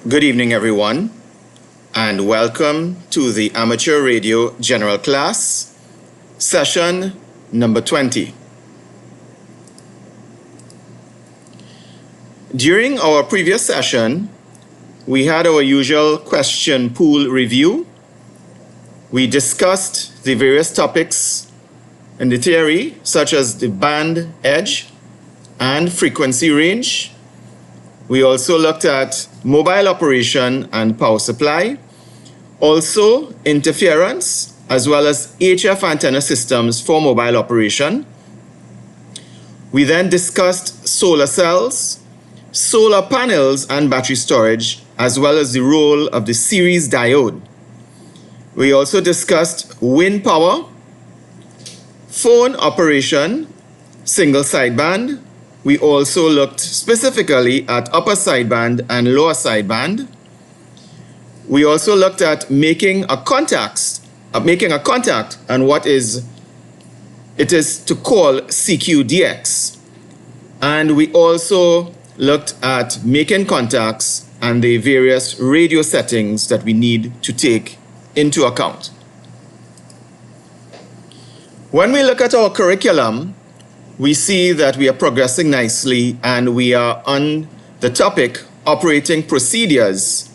Good evening, everyone, and welcome to the Amateur Radio General Class, session number 20. During our previous session, we had our usual question pool review. We discussed the various topics in the theory, such as the band edge and frequency range. We also looked at mobile operation and power supply, also interference, as well as HF antenna systems for mobile operation. We then discussed solar cells, solar panels and battery storage, as well as the role of the series diode. We also discussed wind power, phone operation, single sideband. We also looked specifically at upper sideband and lower sideband. We also looked at making a contact and what it is to call CQDX. And we also looked at making contacts and the various radio settings that we need to take into account. When we look at our curriculum, we see that we are progressing nicely and we are on the topic operating procedures.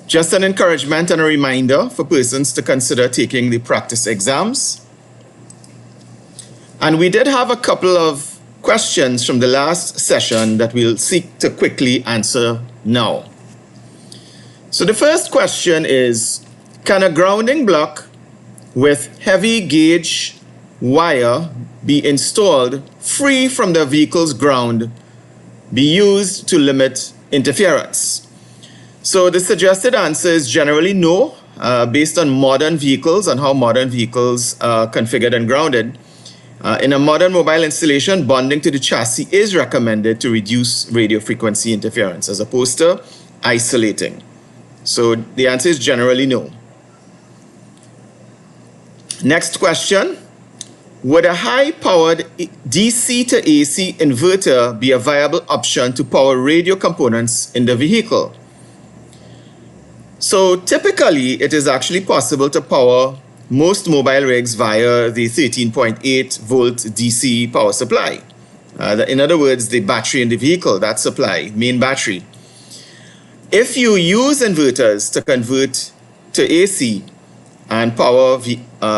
Just an encouragement and a reminder for persons to consider taking the practice exams. And we did have a couple of questions from the last session that we'll seek to quickly answer now. So the first question is, can a grounding block with heavy gauge wire be installed free from the vehicle's ground be used to limit interference? So the suggested answer is generally no, based on modern vehicles and how modern vehicles are configured and grounded. In a modern mobile installation, bonding to the chassis is recommended to reduce radio frequency interference as opposed to isolating. So the answer is generally no. Next question, would a high-powered DC to AC inverter be a viable option to power radio components in the vehicle? So typically, it is actually possible to power most mobile rigs via the 13.8 volt DC power supply. In other words, the battery in the vehicle, that supply, main battery. If you use inverters to convert to AC and power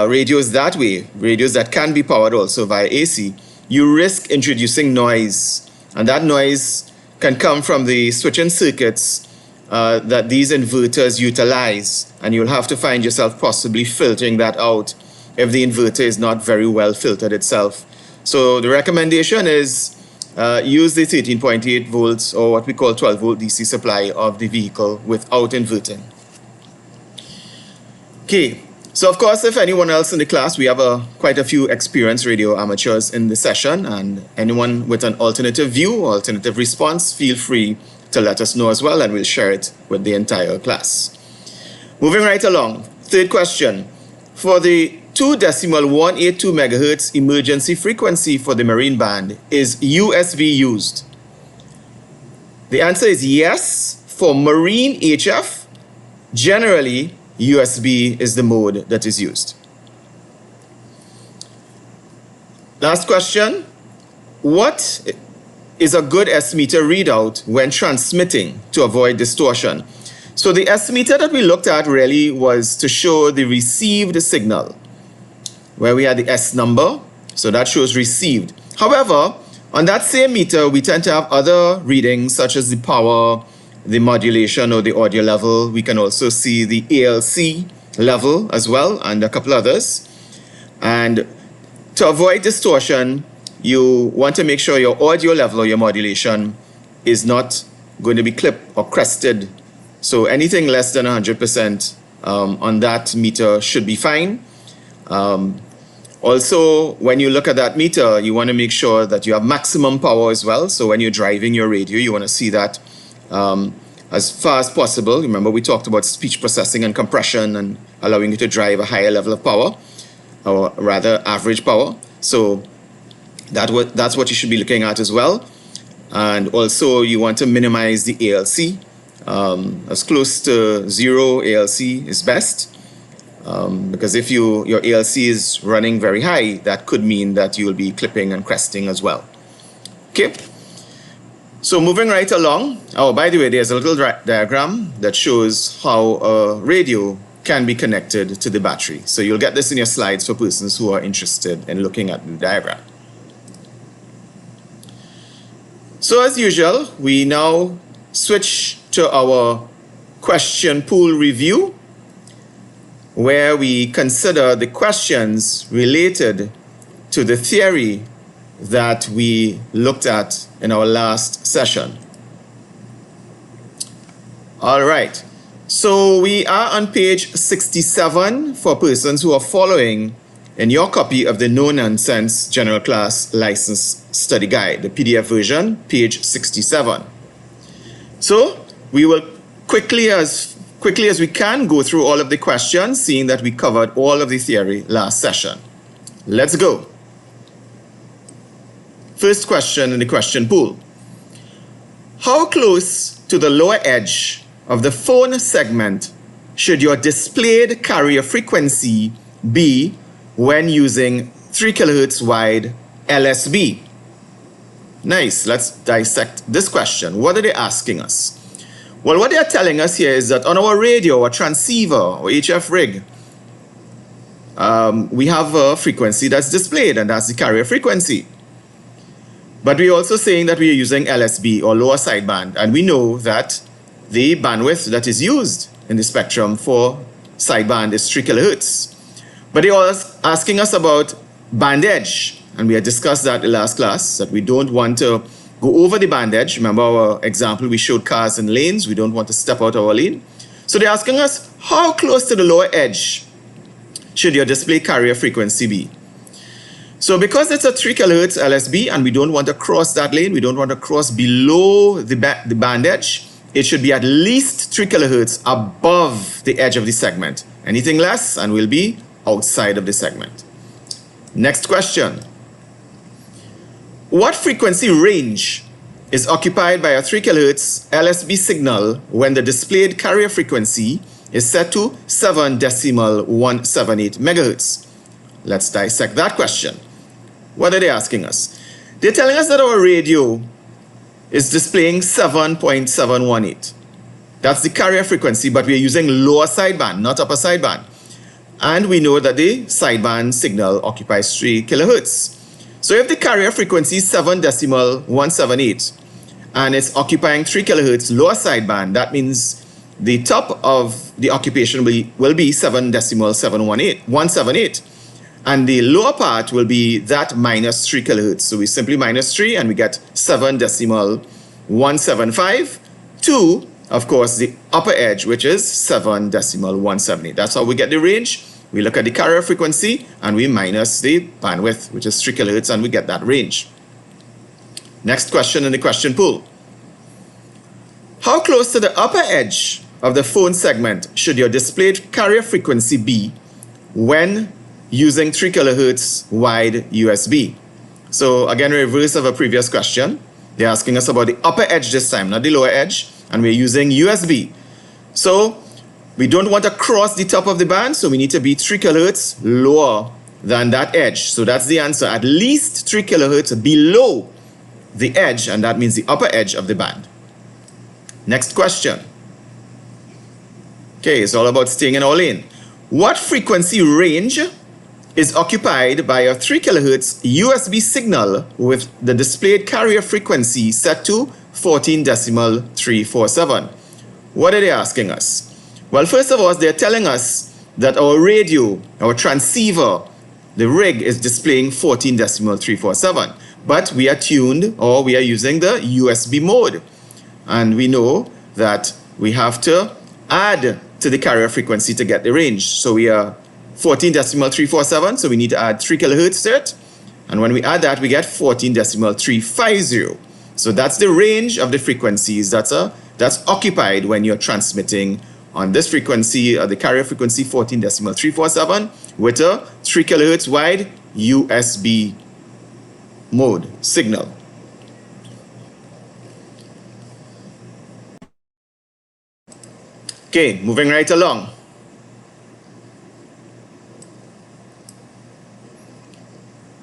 radios that way, radios that can be powered also via AC, you risk introducing noise. And that noise can come from the switching circuits that these inverters utilize. And you'll have to find yourself possibly filtering that out if the inverter is not very well filtered itself. So the recommendation is use the 13.8 volts or what we call 12 volt DC supply of the vehicle without inverting. Okay, so of course, if anyone else in the class, we have quite a few experienced radio amateurs in the session, and anyone with an alternative view, alternative response, feel free to let us know as well, and we'll share it with the entire class. Moving right along, third question. For the 2.182 megahertz emergency frequency for the marine band, is USB used? The answer is yes. For marine HF, generally, USB is the mode that is used. Last question. What is a good S-meter readout when transmitting to avoid distortion? So the S-meter that we looked at really was to show the received signal, where we had the S number, so that shows received. However, on that same meter, we tend to have other readings such as the power, the modulation or the audio level. We can also see the ALC level as well and a couple others. And to avoid distortion, you want to make sure your audio level or your modulation is not going to be clipped or crested. So anything less than 100% on that meter should be fine. Also, when you look at that meter, you want to make sure that you have maximum power as well. So when you're driving your radio, you want to see that as far as possible. Remember, we talked about speech processing and compression and allowing you to drive a higher level of power, or rather average power. So that's what you should be looking at as well. And also you want to minimize the ALC. As close to 0 ALC is best. Because if your ALC is running very high, that could mean that you will be clipping and cresting as well. Okay. So moving right along. Oh, by the way, there's a little diagram that shows how a radio can be connected to the battery. So you'll get this in your slides for persons who are interested in looking at the diagram. So as usual, we now switch to our question pool review, where we consider the questions related to the theory that we looked at in our last session. All right, so we are on page 67 for persons who are following in your copy of the No Nonsense General Class License Study Guide, the PDF version, page 67. So we will quickly as we can go through all of the questions, seeing that we covered all of the theory last session. Let's go. First question in the question pool. How close to the lower edge of the phone segment should your displayed carrier frequency be when using 3 kHz wide LSB? Nice, let's dissect this question. What are they asking us? Well, what they are telling us here is that on our radio or transceiver or HF rig, we have a frequency that's displayed, and that's the carrier frequency. But we're also saying that we are using LSB or lower sideband, and we know that the bandwidth that is used in the spectrum for sideband is 3 kHz. But they are asking us about band edge, and we had discussed that in the last class, that we don't want to go over the band edge. Remember our example, we showed cars in lanes. We don't want to step out our lane. So they're asking us, how close to the lower edge should your display carrier frequency be? So because it's a 3 kHz LSB and we don't want to cross that lane, we don't want to cross below the band edge, it should be at least 3 kHz above the edge of the segment. Anything less and we'll be outside of the segment. Next question. What frequency range is occupied by a 3 kHz LSB signal when the displayed carrier frequency is set to 7.178 MHz? Let's dissect that question. What are they asking us? They're telling us that our radio is displaying 7.718. That's the carrier frequency, but we're using lower sideband, not upper sideband. And we know that the sideband signal occupies 3 kHz. So if the carrier frequency is 7.178 and it's occupying 3 kHz lower sideband, that means the top of the occupation will be 7.178. And the lower part will be that minus 3 kHz. So we simply minus 3 and we get 7.175 to, of course, the upper edge, which is 7.178. That's how we get the range. We look at the carrier frequency and we minus the bandwidth, which is 3 kHz, and we get that range. Next question in the question pool. How close to the upper edge of the phone segment should your displayed carrier frequency be when using 3 kHz wide USB? So again, reverse of a previous question. They're asking us about the upper edge this time, not the lower edge, and we're using USB. So we don't want to cross the top of the band, so we need to be 3 kHz lower than that edge. So that's the answer, at least 3 kHz below the edge, and that means the upper edge of the band. Next question. Okay, it's all about staying in our lane. What frequency range is occupied by a 3 kHz USB signal with the displayed carrier frequency set to 14.347? What are they asking us? Well, first of all, they're telling us that our radio, our transceiver, the rig is displaying 14.347. But we are tuned, or we are using the USB mode. And we know that we have to add to the carrier frequency to get the range. So we are 14.347, so we need to add 3 kHz to it. And when we add that, we get 14.350. So that's the range of the frequencies that's occupied when you're transmitting on this frequency, the carrier frequency 14.347 with a 3 kHz wide USB mode signal. Okay, moving right along.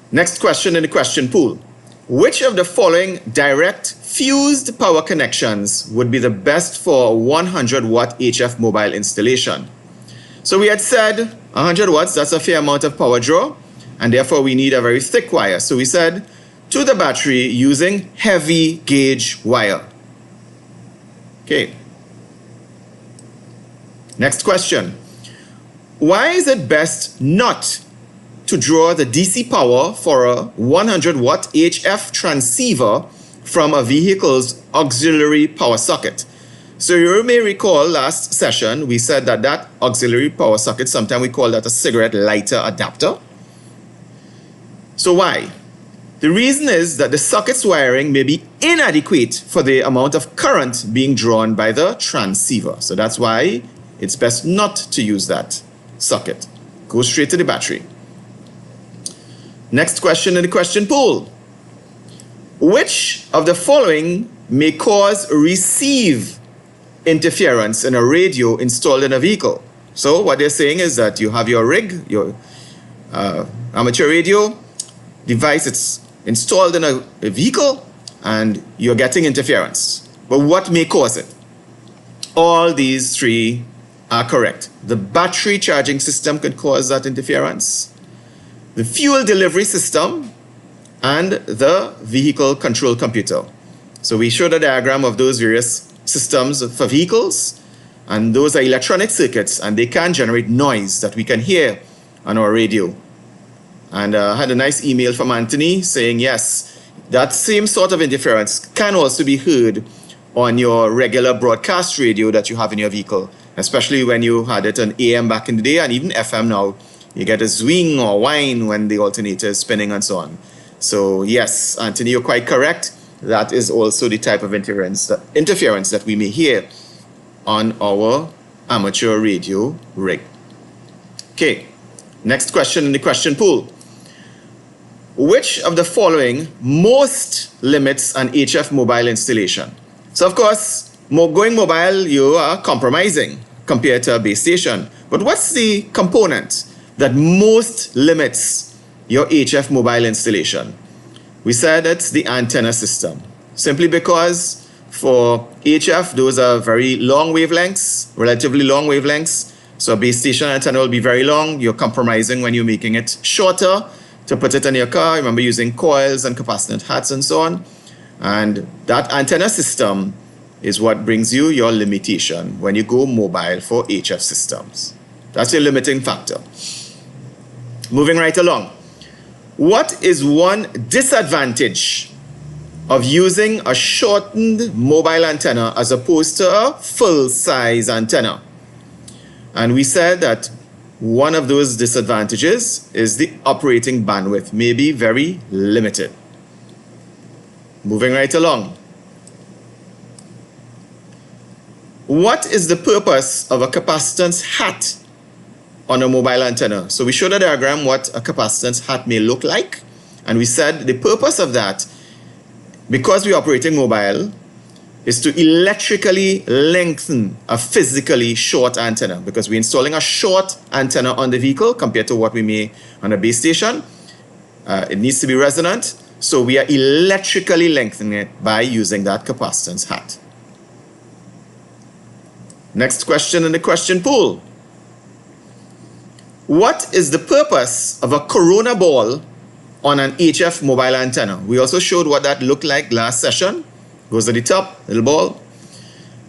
Next question in the question pool. Which of the following direct fused power connections would be the best for a 100 watt HF mobile installation? So we had said 100 watts, that's a fair amount of power draw, and therefore we need a very thick wire. So we said to the battery using heavy gauge wire. Okay. Next question. Why is it best not to draw the DC power for a 100 watt HF transceiver from a vehicle's auxiliary power socket? So you may recall last session we said that that auxiliary power socket, sometimes we call that a cigarette lighter adapter. So why? The reason is that the socket's wiring may be inadequate for the amount of current being drawn by the transceiver. So that's why it's best not to use that socket. Go straight to the battery. Next question in the question pool. Which of the following may cause receive interference in a radio installed in a vehicle? So what they're saying is that you have your rig, your amateur radio device, it's installed in a vehicle and you're getting interference. But what may cause it? All these three are correct. The battery charging system could cause that interference, the fuel delivery system, and the vehicle control computer. So we showed a diagram of those various systems for vehicles, and those are electronic circuits, and they can generate noise that we can hear on our radio. And I had a nice email from Anthony saying, yes, that same sort of interference can also be heard on your regular broadcast radio that you have in your vehicle, especially when you had it on AM back in the day, and even FM now. You get a zwing or whine when the alternator is spinning and so on. So yes, Anthony, you're quite correct. That is also the type of interference that we may hear on our amateur radio rig. Okay, next question in the question pool. Which of the following most limits an HF mobile installation? So of course, going mobile, you are compromising compared to a base station. But what's the component that most limits your HF mobile installation? We said it's the antenna system, simply because for HF, those are very long wavelengths, relatively long wavelengths. So a base station antenna will be very long. You're compromising when you're making it shorter to put it in your car. Remember using coils and capacitance hats and so on. And that antenna system is what brings you your limitation when you go mobile for HF systems. That's your limiting factor. Moving right along. What is one disadvantage of using a shortened mobile antenna as opposed to a full-size antenna? And we said that one of those disadvantages is the operating bandwidth may be very limited. Moving right along. What is the purpose of a capacitance hat on a mobile antenna? So we showed a diagram what a capacitance hat may look like, and we said the purpose of that, because we're operating mobile, is to electrically lengthen a physically short antenna, because we're installing a short antenna on the vehicle compared to what we may on a base station. It needs to be resonant, so we are electrically lengthening it by using that capacitance hat. Next question in the question pool. What is the purpose of a corona ball on an HF mobile antenna? We also showed what that looked like last session. Goes to the top, little ball.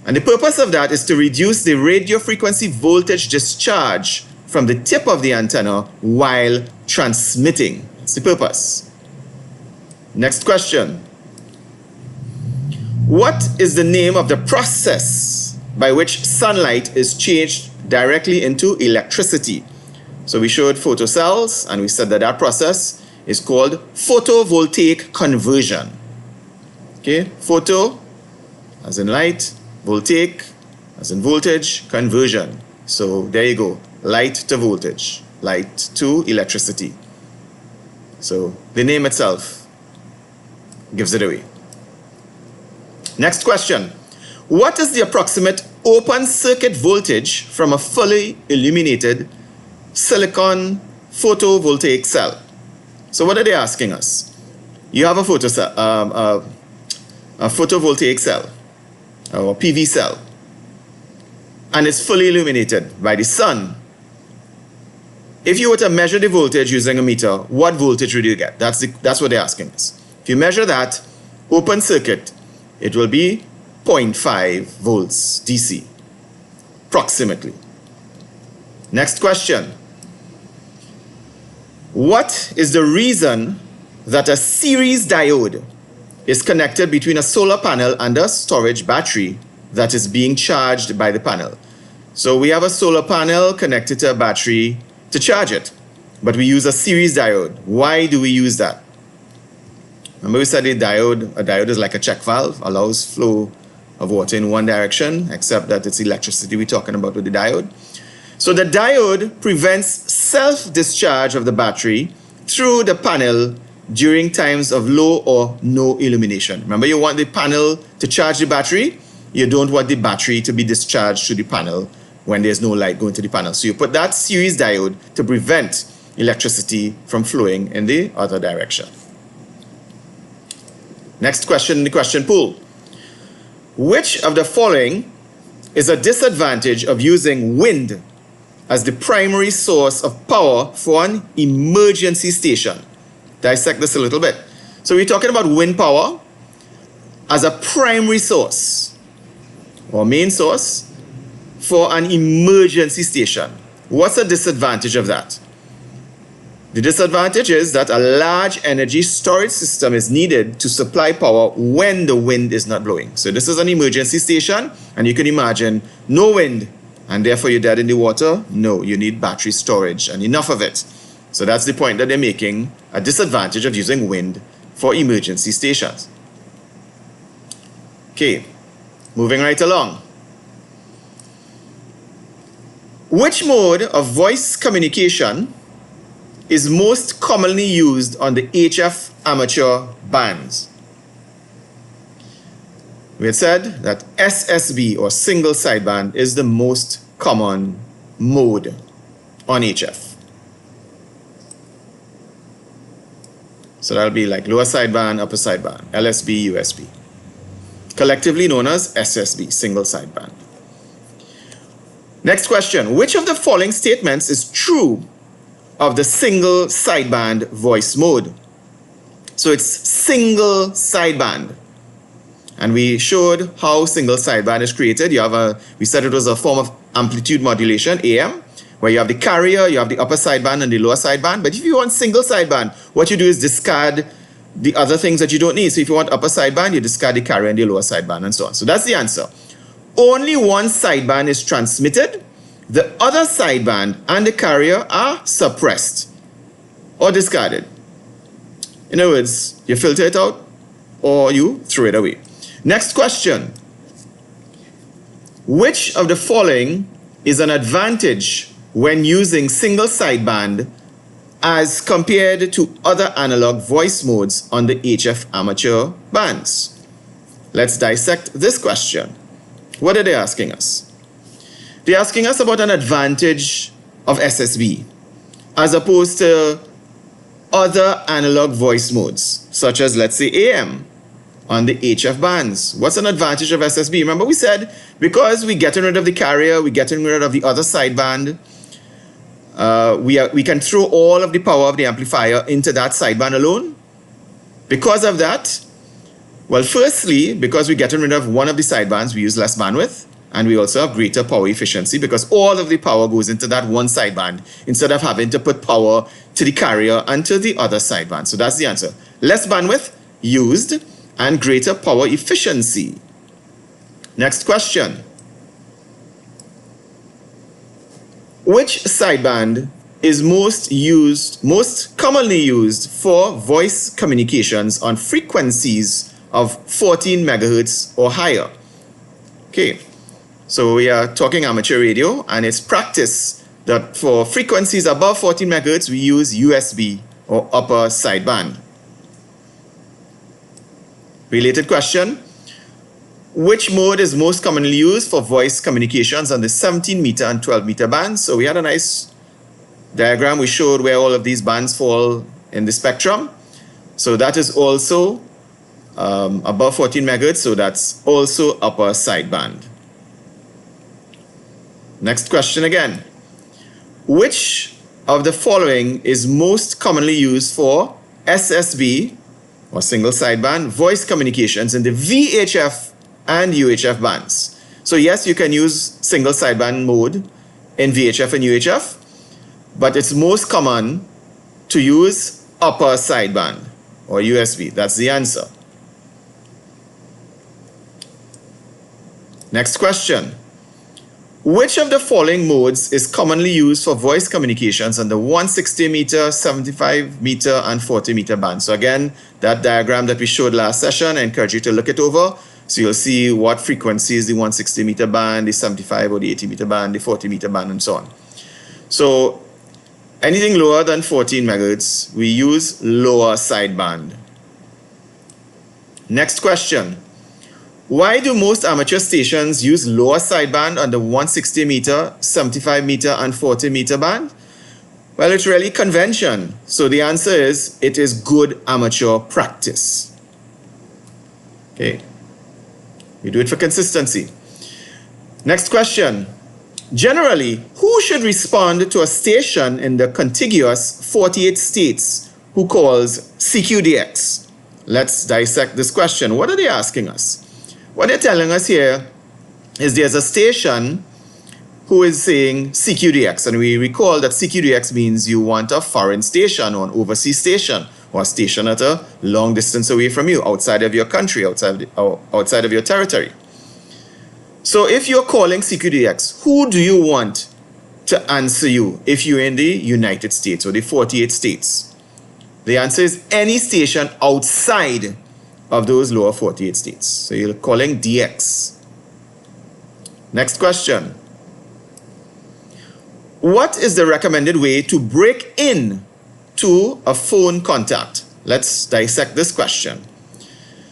And the purpose of that is to reduce the radio frequency voltage discharge from the tip of the antenna while transmitting. That's the purpose. Next question. What is the name of the process by which sunlight is changed directly into electricity? So we showed photocells, and we said that that process is called photovoltaic conversion. Okay, photo as in light, voltaic as in voltage, conversion. So there you go, light to voltage, light to electricity. So the name itself gives it away. Next question. What is the approximate open circuit voltage from a fully illuminated silicon photovoltaic cell. So what are they asking us? You have a photovoltaic cell or PV cell, and it's fully illuminated by the sun. If you were to measure the voltage using a meter, what voltage would you get? That's what they're asking us. If you measure that, open circuit, it will be 0.5 volts DC, approximately. Next question. What is the reason that a series diode is connected between a solar panel and a storage battery that is being charged by the panel? So we have a solar panel connected to a battery to charge it, but we use a series diode. Why do we use that? Remember we said a diode is like a check valve, allows flow of water in one direction, except that it's electricity we're talking about with the diode. So the diode prevents self-discharge of the battery through the panel during times of low or no illumination. Remember, you want the panel to charge the battery. You don't want the battery to be discharged to the panel when there's no light going to the panel. So you put that series diode to prevent electricity from flowing in the other direction. Next question in the question pool. Which of the following is a disadvantage of using wind as the primary source of power for an emergency station? Dissect this a little bit. So we're talking about wind power as a primary source or main source for an emergency station. What's the disadvantage of that? The disadvantage is that a large energy storage system is needed to supply power when the wind is not blowing. So this is an emergency station, and you can imagine no wind, and therefore you're dead in the water. No, you need battery storage and enough of it. So that's the point that they're making, a disadvantage of using wind for emergency stations. Okay, moving right along. Which mode of voice communication is most commonly used on the HF amateur bands? We had said that SSB or single sideband is the most common mode on HF. So that'll be like lower sideband, upper sideband, LSB, USB. Collectively known as SSB, single sideband. Next question. Which of the following statements is true of the single sideband voice mode? So it's single sideband. And we showed how single sideband is created. We said it was a form of amplitude modulation, AM, where you have the carrier, you have the upper sideband and the lower sideband. But if you want single sideband, what you do is discard the other things that you don't need. So if you want upper sideband, you discard the carrier and the lower sideband and so on. So that's the answer. Only one sideband is transmitted. The other sideband and the carrier are suppressed or discarded. In other words, you filter it out or you throw it away. Next question. Which of the following is an advantage when using single sideband as compared to other analog voice modes on the HF amateur bands? Let's dissect this question. What are they asking us? They're asking us about an advantage of SSB as opposed to other analog voice modes, such as, let's say, AM on the HF bands. What's an advantage of SSB? Remember we said because we're getting rid of the carrier, we're getting rid of the other sideband, we can throw all of the power of the amplifier into that sideband alone. Because of that, well, firstly, because we're getting rid of one of the sidebands, we use less bandwidth, and we also have greater power efficiency because all of the power goes into that one sideband instead of having to put power to the carrier and to the other sideband. So that's the answer. Less bandwidth used and greater power efficiency. Next question. Which sideband is most commonly used for voice communications on frequencies of 14 megahertz or higher? Okay, so we are talking amateur radio, and it's practice that for frequencies above 14 megahertz, we use USB or upper sideband. Related question. Which mode is most commonly used for voice communications on the 17-meter and 12-meter bands? So we had a nice diagram. We showed where all of these bands fall in the spectrum. So that is also above 14 megahertz, so that's also upper sideband. Next question again. Which of the following is most commonly used for SSB, or single sideband, voice communications in the VHF and UHF bands? So yes, you can use single sideband mode in VHF and UHF, but it's most common to use upper sideband, or USB. That's the answer. Next question. Which of the following modes is commonly used for voice communications on the 160 meter, 75 meter, and 40 meter band? So again, that diagram that we showed last session, I encourage you to look it over. So you'll see what frequency is the 160 meter band, the 75 or the 80 meter band, the 40 meter band, and so on. So anything lower than 14 megahertz, we use lower sideband. Next question. Why do most amateur stations use lower sideband on the 160 meter, 75 meter, and 40 meter band? Well, it's really convention. So the answer is, it is good amateur practice. Okay. We do it for consistency. Next question. Generally, who should respond to a station in the contiguous 48 states who calls CQDX? Let's dissect this question. What are they asking us? What they're telling us here is there's a station who is saying CQDX, and we recall that CQDX means you want a foreign station or an overseas station, or a station at a long distance away from you, outside of your country, outside of your territory. So if you're calling CQDX, who do you want to answer you if you're in the United States or the 48 states? The answer is any station outside of those lower 48 states. So you're calling DX. Next question. What is the recommended way to break in to a phone contact? Let's dissect this question.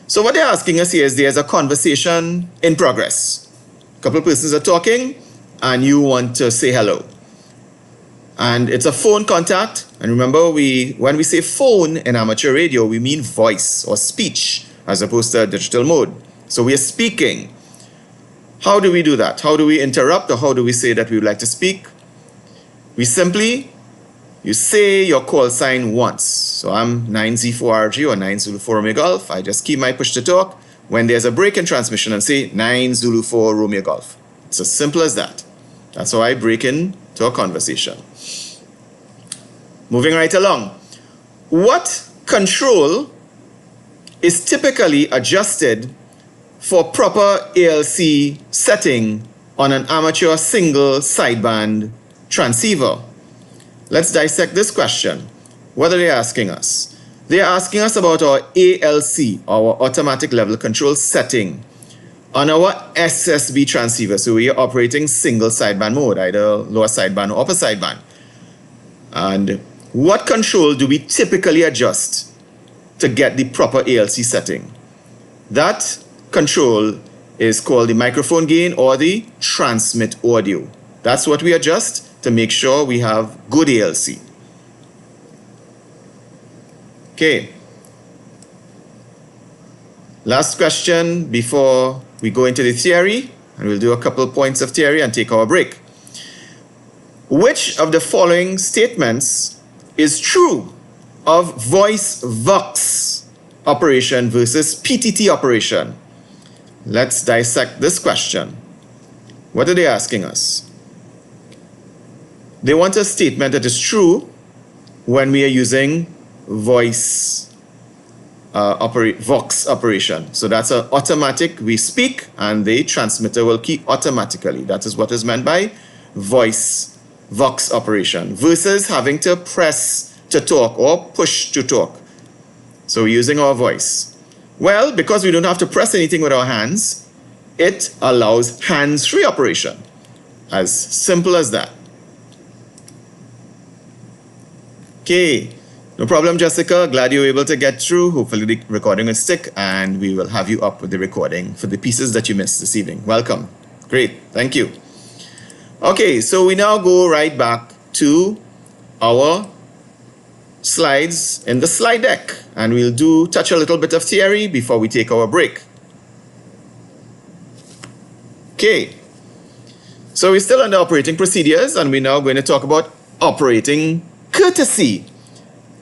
So what they're asking us here is there's a conversation in progress. A couple of persons are talking and you want to say hello. And it's a phone contact. And remember, when we say phone in amateur radio, we mean voice or speech, as opposed to digital mode. So we are speaking. How do we do that? How do we interrupt, or how do we say that we would like to speak? We simply, you say your call sign once. So I'm 9Z4RG or 9 Zulu 4 Romeo Golf. I just keep my push to talk when there's a break in transmission and say 9 Zulu 4 Romeo Golf. It's as simple as that. That's how I break into a conversation. Moving right along. What control is typically adjusted for proper ALC setting on an amateur single sideband transceiver? Let's dissect this question. What are they asking us? They are asking us about our ALC, our automatic level control setting, on our SSB transceiver. So we are operating single sideband mode, either lower sideband or upper sideband. And what control do we typically adjust to get the proper ALC setting? That control is called the microphone gain or the transmit audio. That's what we adjust to make sure we have good ALC. Okay. Last question before we go into the theory, and we'll do a couple points of theory and take our break. Which of the following statements is true of voice vox operation versus PTT operation? Let's dissect this question. What are they asking us? They want a statement that is true when we are using voice vox operation. So that's an automatic, we speak and the transmitter will key automatically. That is what is meant by voice vox operation versus having to press to talk or push to talk. So we're using our voice. Well, because we don't have to press anything with our hands, it allows hands-free operation. As simple as that. Okay, No problem, Jessica. Glad you were able to get through. Hopefully the recording will stick and we will have you up with the recording for the pieces that you missed this evening. Welcome. Great. Thank you. Okay, so we now go right back to our slides in the slide deck, and we'll touch a little bit of theory before we take our break. Okay, so we're still under operating procedures, and we're now going to talk about operating courtesy.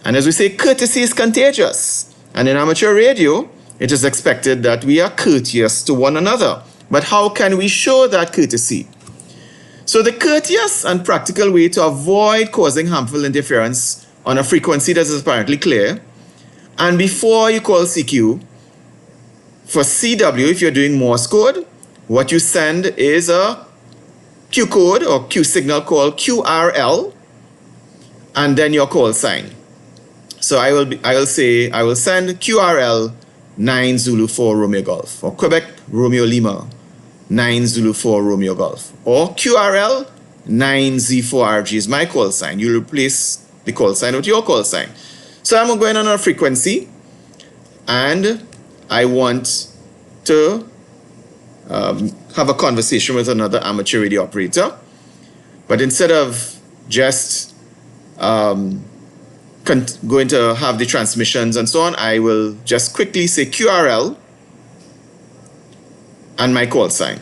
And as we say, courtesy is contagious. And in amateur radio, it is expected that we are courteous to one another. But how can we show that courtesy? So the courteous and practical way to avoid causing harmful interference on a frequency that is apparently clear, and before you call CQ, for CW, if you're doing Morse code, what you send is a Q code or Q signal called QRL, and then your call sign. So I will send QRL 9 Zulu 4 Romeo Golf, or Quebec Romeo Lima 9 Zulu 4 Romeo Golf, or QRL 9Z4RG is my call sign. You replace the call sign with your call sign. So I'm going on a frequency, and I want to have a conversation with another amateur radio operator. But instead of just going to have the transmissions and so on, I will just quickly say QRL and my call sign.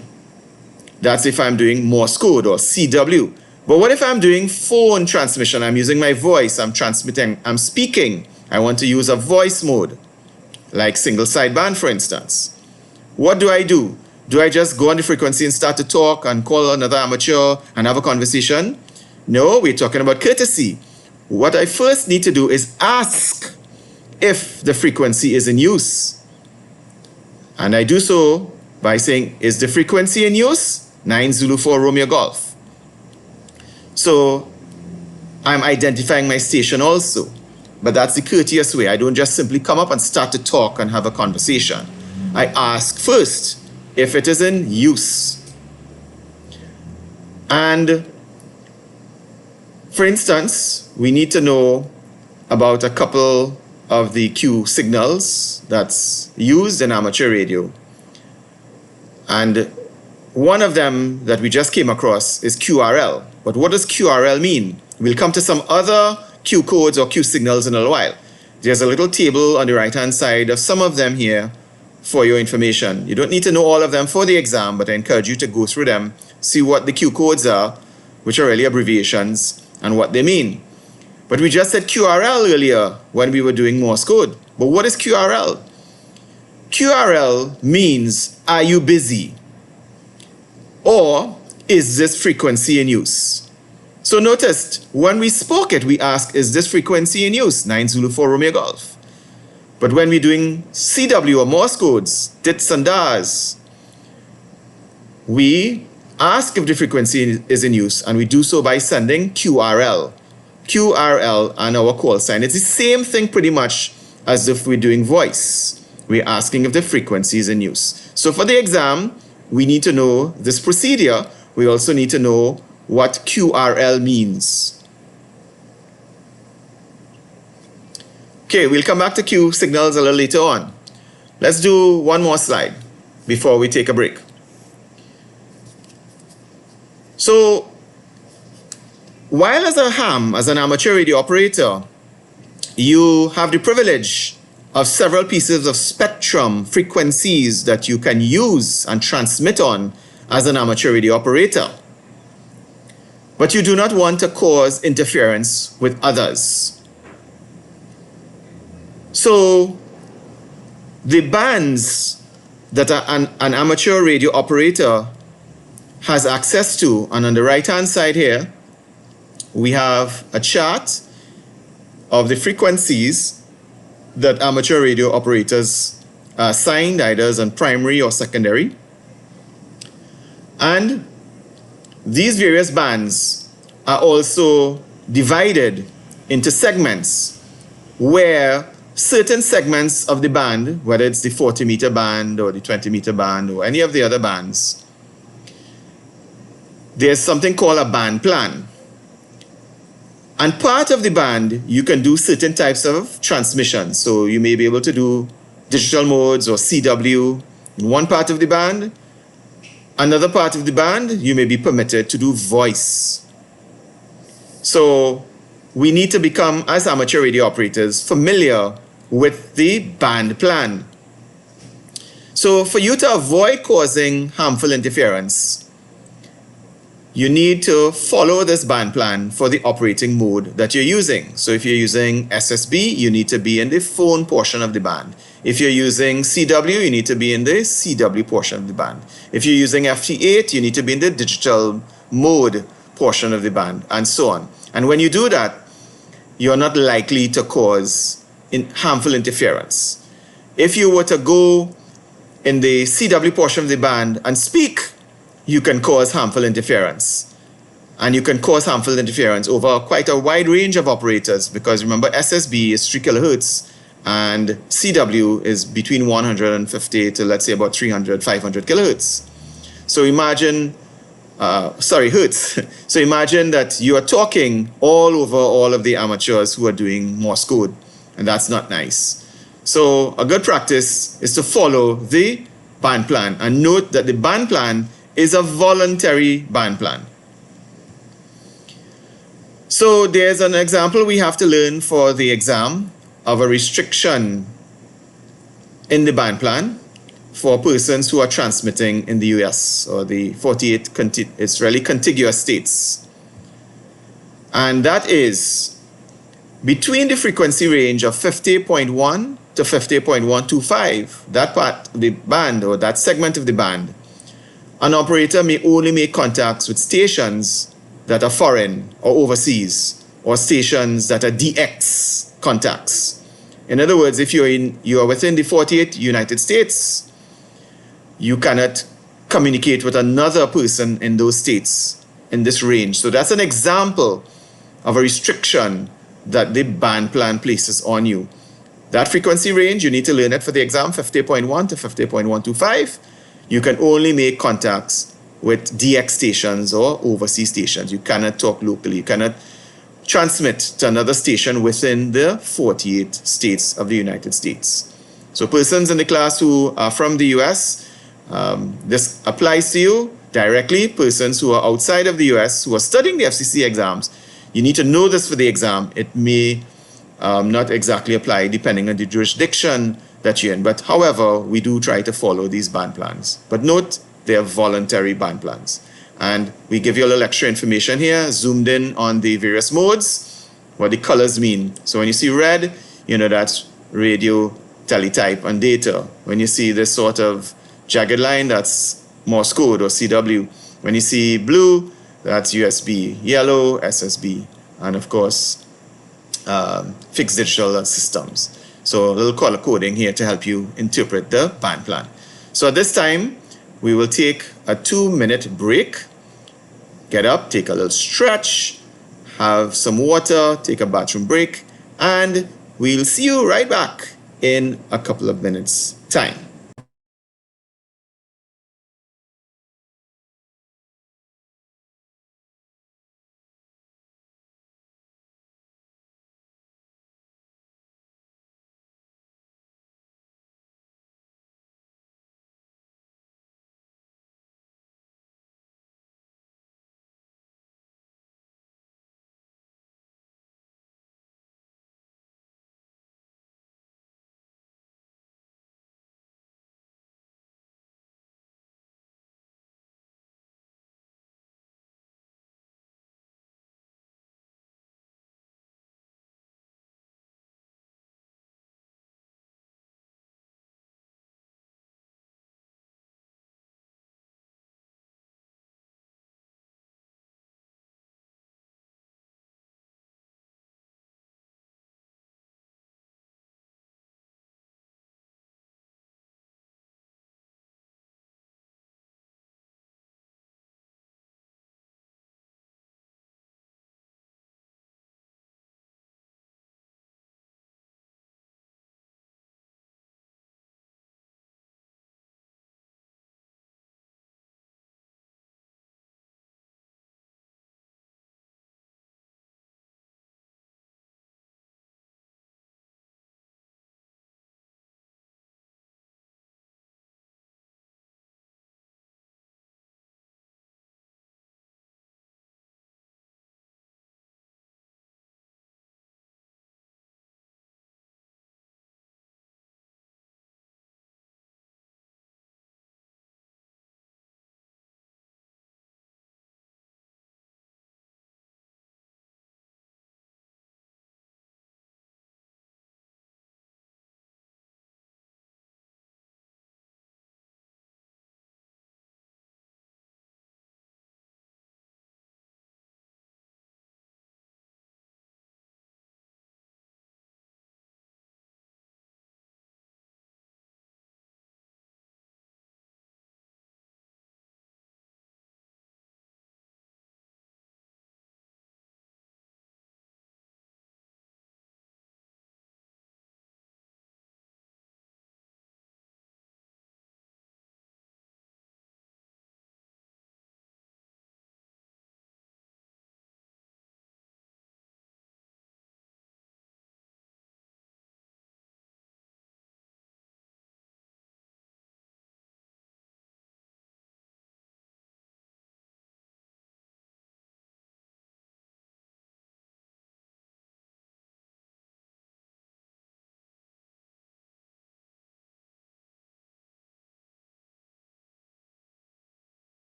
That's if I'm doing Morse code or CW. But what if I'm doing phone transmission? I'm using my voice, I'm transmitting, I'm speaking. I want to use a voice mode, like single sideband, for instance. What do? Do I just go on the frequency and start to talk and call another amateur and have a conversation? No, we're talking about courtesy. What I first need to do is ask if the frequency is in use. And I do so by saying, is the frequency in use? 9 Zulu 4 Romeo Golf. So I'm identifying my station also. But that's the courteous way. I don't just simply come up and start to talk and have a conversation. I ask first if it is in use. And for instance, we need to know about a couple of the Q signals that's used in amateur radio. And one of them that we just came across is QRL. But what does QRL mean? We'll come to some other Q codes or Q signals in a while. There's a little table on the right-hand side of some of them here for your information. You don't need to know all of them for the exam, but I encourage you to go through them, see what the Q codes are, which are really abbreviations, and what they mean. But we just said QRL earlier when we were doing Morse code. But what is QRL? QRL means, are you busy? Or is this frequency in use? So notice, when we spoke it, we asked, is this frequency in use? 9 Zulu 4 Romeo Golf. But when we're doing CW or Morse codes, dits and das, we ask if the frequency is in use, and we do so by sending QRL. QRL and our call sign. It's the same thing pretty much as if we're doing voice. We're asking if the frequency is in use. So for the exam, we need to know this procedure. We also need to know what QRL means. Okay, we'll come back to Q signals a little later on. Let's do one more slide before we take a break. So, while as a ham, as an amateur radio operator, you have the privilege of several pieces of spectrum frequencies that you can use and transmit on as an amateur radio operator. But you do not want to cause interference with others. So, the bands that an amateur radio operator has access to, and on the right-hand side here, we have a chart of the frequencies that amateur radio operators are assigned, either as on primary or secondary. And these various bands are also divided into segments where certain segments of the band, whether it's the 40-meter band or the 20-meter band or any of the other bands, there's something called a band plan. And part of the band, you can do certain types of transmissions. So you may be able to do digital modes or CW in one part of the band. Another part of the band, you may be permitted to do voice. So we need to become, as amateur radio operators, familiar with the band plan. So for you to avoid causing harmful interference, you need to follow this band plan for the operating mode that you're using. So if you're using SSB, you need to be in the phone portion of the band. If you're using CW, you need to be in the CW portion of the band. If you're using FT8, you need to be in the digital mode portion of the band, and so on. And when you do that, you're not likely to cause harmful interference. If you were to go in the CW portion of the band and speak, you can cause harmful interference. And you can cause harmful interference over quite a wide range of operators, because remember, SSB is 3 kilohertz and CW is between 150 to, let's say, about 300, 500 kilohertz. So imagine, hertz. So imagine that you are talking all over all of the amateurs who are doing Morse code, and that's not nice. So a good practice is to follow the band plan, and note that the band plan is a voluntary band plan. So there's an example we have to learn for the exam of a restriction in the band plan for persons who are transmitting in the US or the 48 Israeli contiguous states. And that is between the frequency range of 50.1 to 50.125, that part of the band or that segment of the band, an operator may only make contacts with stations that are foreign or overseas, or stations that are DX contacts. In other words, if you are within the 48 United States, you cannot communicate with another person in those states in this range. So that's an example of a restriction that the band plan places on you. That frequency range, you need to learn it for the exam, 50.1 to 50.125. You can only make contacts with DX stations or overseas stations. You cannot talk locally. You cannot transmit to another station within the 48 states of the United States. So persons in the class who are from the US, this applies to you directly. Persons who are outside of the US who are studying the FCC exams, you need to know this for the exam. It may not exactly apply depending on the jurisdiction that you're in. But however, we do try to follow these band plans. But note, they're voluntary band plans. And we give you a little extra information here, zoomed in on the various modes, what the colors mean. So when you see red, you know that's radio, teletype, and data. When you see this sort of jagged line, that's Morse code or CW. When you see blue, that's USB, yellow, SSB, and of course, fixed digital systems. So a little color coding here to help you interpret the band plan. So at this time, we will take a 2-minute break. Get up, take a little stretch, have some water, take a bathroom break, and we'll see you right back in a couple of minutes' time.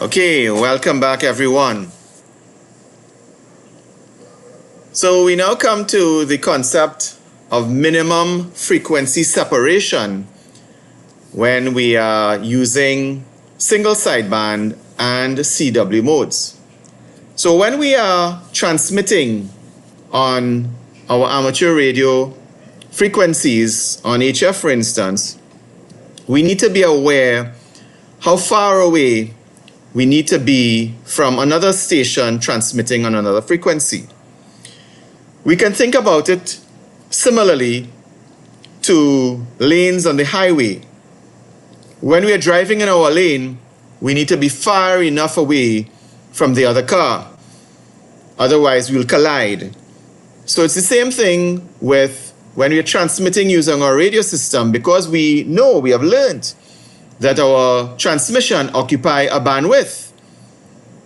Okay, welcome back everyone. So we now come to the concept of minimum frequency separation when we are using single sideband and CW modes. So when we are transmitting on our amateur radio frequencies on HF, for instance, we need to be aware how far away we need to be from another station transmitting on another frequency. We can think about it similarly to lanes on the highway. When we are driving in our lane, we need to be far enough away from the other car. Otherwise, we'll collide. So it's the same thing with when we are transmitting using our radio system, because we know, we have learned that our transmission occupy a bandwidth.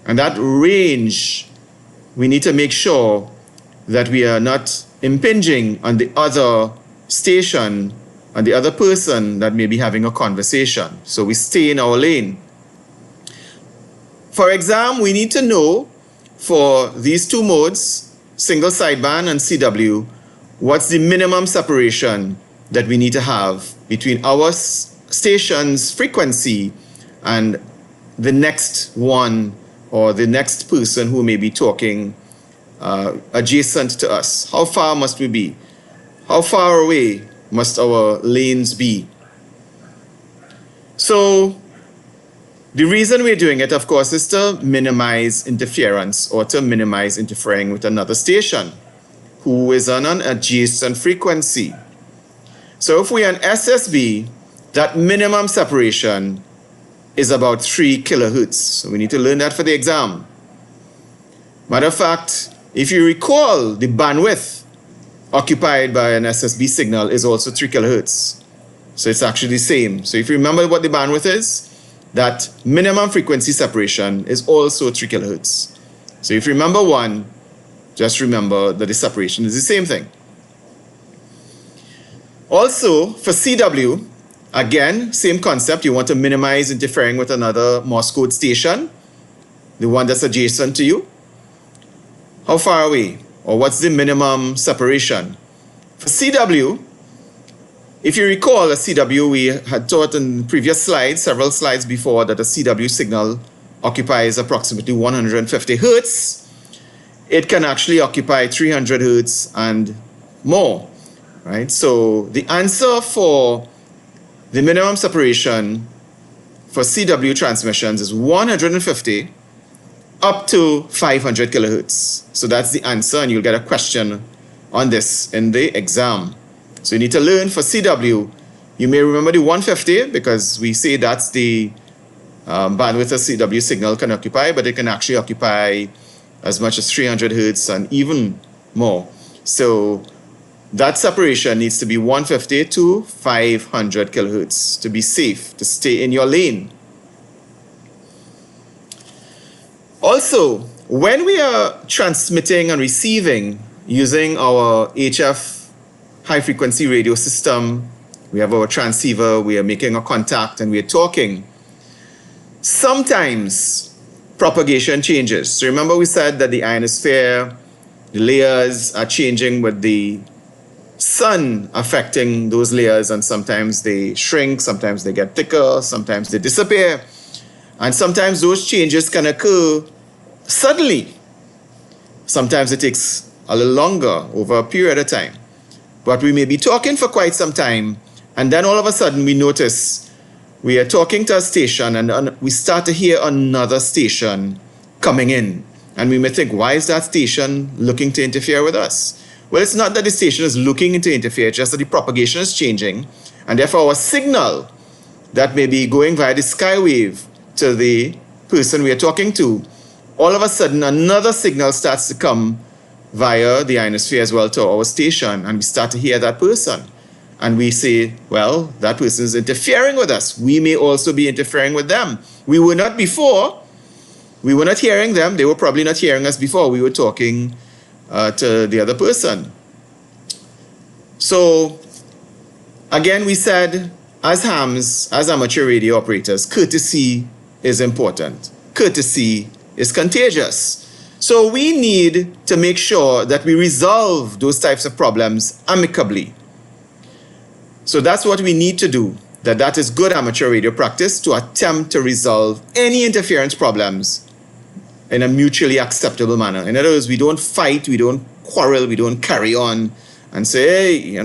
And that range, we need to make sure that we are not impinging on the other station, on the other person that may be having a conversation. So we stay in our lane. For exam, we need to know for these two modes, single sideband and CW, what's the minimum separation that we need to have between our station's frequency and the next one or the next person who may be talking adjacent to us. How far must we be? How far away must our lanes be? So the reason we're doing it, of course, is to minimize interference or to minimize interfering with another station who is on an adjacent frequency. So if we're on SSB, that minimum separation is about 3 kilohertz. So we need to learn that for the exam. Matter of fact, if you recall, the bandwidth occupied by an SSB signal is also 3 kilohertz. So it's actually the same. So if you remember what the bandwidth is, that minimum frequency separation is also 3 kilohertz. So if you remember one, just remember that the separation is the same thing. Also, for CW, again, same concept. You want to minimize interfering with another Morse code station, the one that's adjacent to you. How far away? Or what's the minimum separation? For CW, if you recall, a CW, we had taught in previous slides, several slides before, that a CW signal occupies approximately 150 hertz. It can actually occupy 300 hertz and more, right? So the answer for the minimum separation for CW transmissions is 150 up to 500 kilohertz. So that's the answer, and you'll get a question on this in the exam. So you need to learn for CW. You may remember the 150 because we say that's the bandwidth a CW signal can occupy, but it can actually occupy as much as 300 hertz and even more. So that separation needs to be 150 to 500 kilohertz to be safe, to stay in your lane. Also, when we are transmitting and receiving using our HF high frequency radio system, we have our transceiver, we are making a contact and we are talking. Sometimes propagation changes. So remember we said that the ionosphere, the layers are changing with the sun affecting those layers, and sometimes they shrink, sometimes they get thicker, sometimes they disappear. And sometimes those changes can occur suddenly. Sometimes it takes a little longer, over a period of time. But we may be talking for quite some time, and then all of a sudden we notice we are talking to a station and we start to hear another station coming in. And we may think, why is that station looking to interfere with us? Well, it's not that the station is looking to interfere, it's just that the propagation is changing. And therefore our signal that may be going via the skywave to the person we are talking to, all of a sudden another signal starts to come via the ionosphere as well to our station, and we start to hear that person. And we say, well, that person is interfering with us. We may also be interfering with them. We were not before. We were not hearing them. They were probably not hearing us before. We were talking to the other person. So, again, we said, as hams, as amateur radio operators, courtesy is important. courtesy is contagious. So we need to make sure that we resolve those types of problems amicably. So that's what we need to do. That is good amateur radio practice, to attempt to resolve any interference problems in a mutually acceptable manner. In other words, we don't fight, we don't quarrel, we don't carry on and say, hey,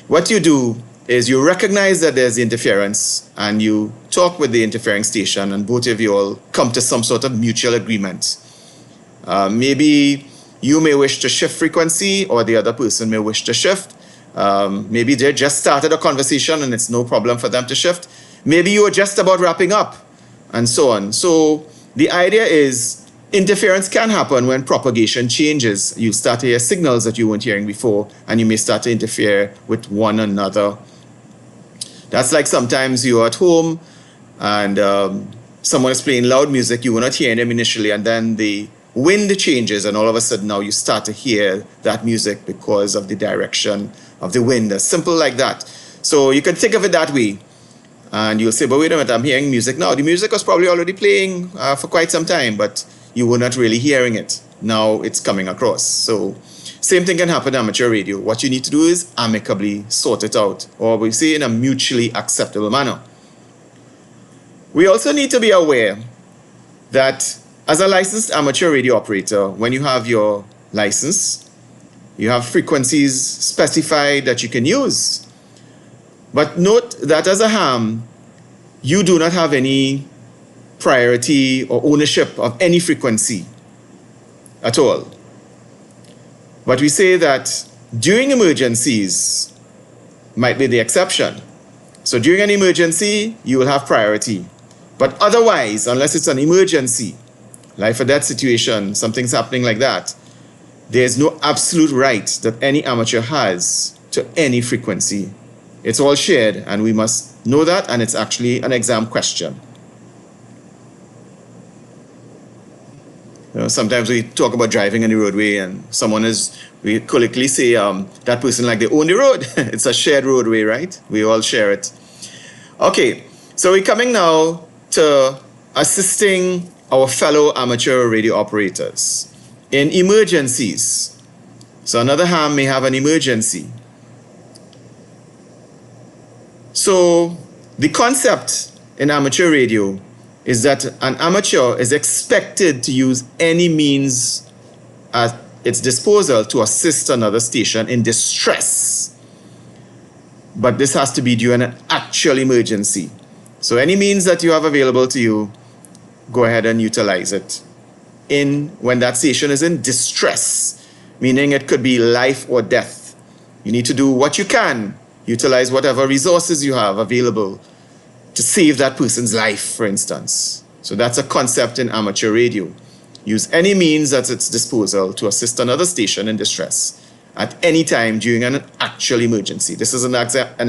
what you do is you recognize that there's interference and you talk with the interfering station, and both of you all come to some sort of mutual agreement. Maybe you may wish to shift frequency, or the other person may wish to shift. Maybe they just started a conversation and it's no problem for them to shift. Maybe you are just about wrapping up, and so on. So the idea is interference can happen when propagation changes. You start to hear signals that you weren't hearing before, and you may start to interfere with one another. That's like sometimes you're at home and someone is playing loud music, you were not hearing them initially, and then the wind changes and all of a sudden now you start to hear that music because of the direction of the wind. It's simple like that. So you can think of it that way. And you'll say, but wait a minute, I'm hearing music now. The music was probably already playing for quite some time, but you were not really hearing it. Now it's coming across. So same thing can happen in amateur radio. What you need to do is amicably sort it out, or we say in a mutually acceptable manner. We also need to be aware that as a licensed amateur radio operator, when you have your license, you have frequencies specified that you can use. But note that as a ham, you do not have any priority or ownership of any frequency at all. But we say that during emergencies might be the exception. So during an emergency, you will have priority. But otherwise, unless it's an emergency, life or death situation, something's happening like that, there's no absolute right that any amateur has to any frequency. It's all shared, and we must know that, and it's actually an exam question. Sometimes we talk about driving on the roadway, and we colloquially say that person like they own the road. It's a shared roadway, right? We all share it. Okay, so we're coming now to assisting our fellow amateur radio operators in emergencies. So another ham may have an emergency. So the concept in amateur radio is that an amateur is expected to use any means at its disposal to assist another station in distress. But this has to be during an actual emergency. So any means that you have available to you, go ahead and utilize it when that station is in distress, meaning it could be life or death. You need to do what you can, utilize whatever resources you have available to save that person's life, for instance. So that's a concept in amateur radio. Use any means at its disposal to assist another station in distress at any time during an actual emergency. This is an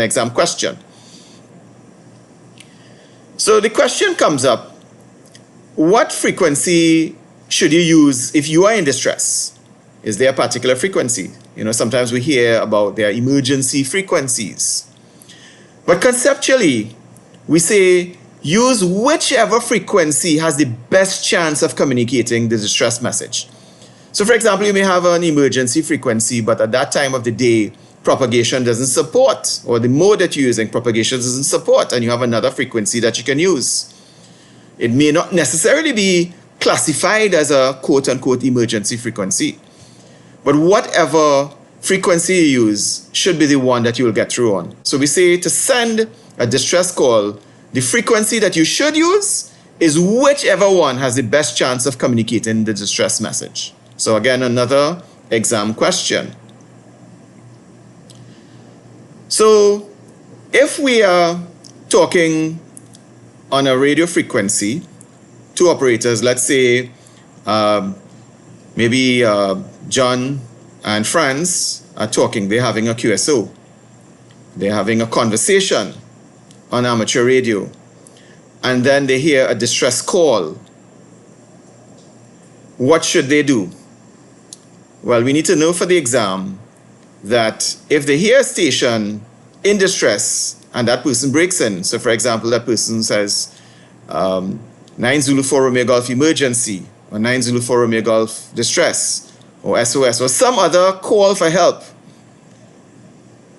exam question. So the question comes up, what frequency should you use if you are in distress? Is there a particular frequency? Sometimes we hear about their emergency frequencies. But conceptually, we say use whichever frequency has the best chance of communicating the distress message. So for example, you may have an emergency frequency, but at that time of the day, propagation doesn't support, or the mode that you're using, propagation doesn't support, and you have another frequency that you can use. It may not necessarily be classified as a quote-unquote emergency frequency, but whatever frequency you use should be the one that you will get through on. So we say to send a distress call, the frequency that you should use is whichever one has the best chance of communicating the distress message. So again, another exam question. So if we are talking on a radio frequency, two operators, let's say maybe John and Franz are talking, they're having a QSO. They're having a conversation on amateur radio. And then they hear a distress call. What should they do? Well, we need to know for the exam that if they hear a station in distress and that person breaks in, so for example, that person says, 9 Zulu 4 Romeo Golf emergency, or 9 Zulu 4 Romeo Golf distress, or SOS, or some other call for help,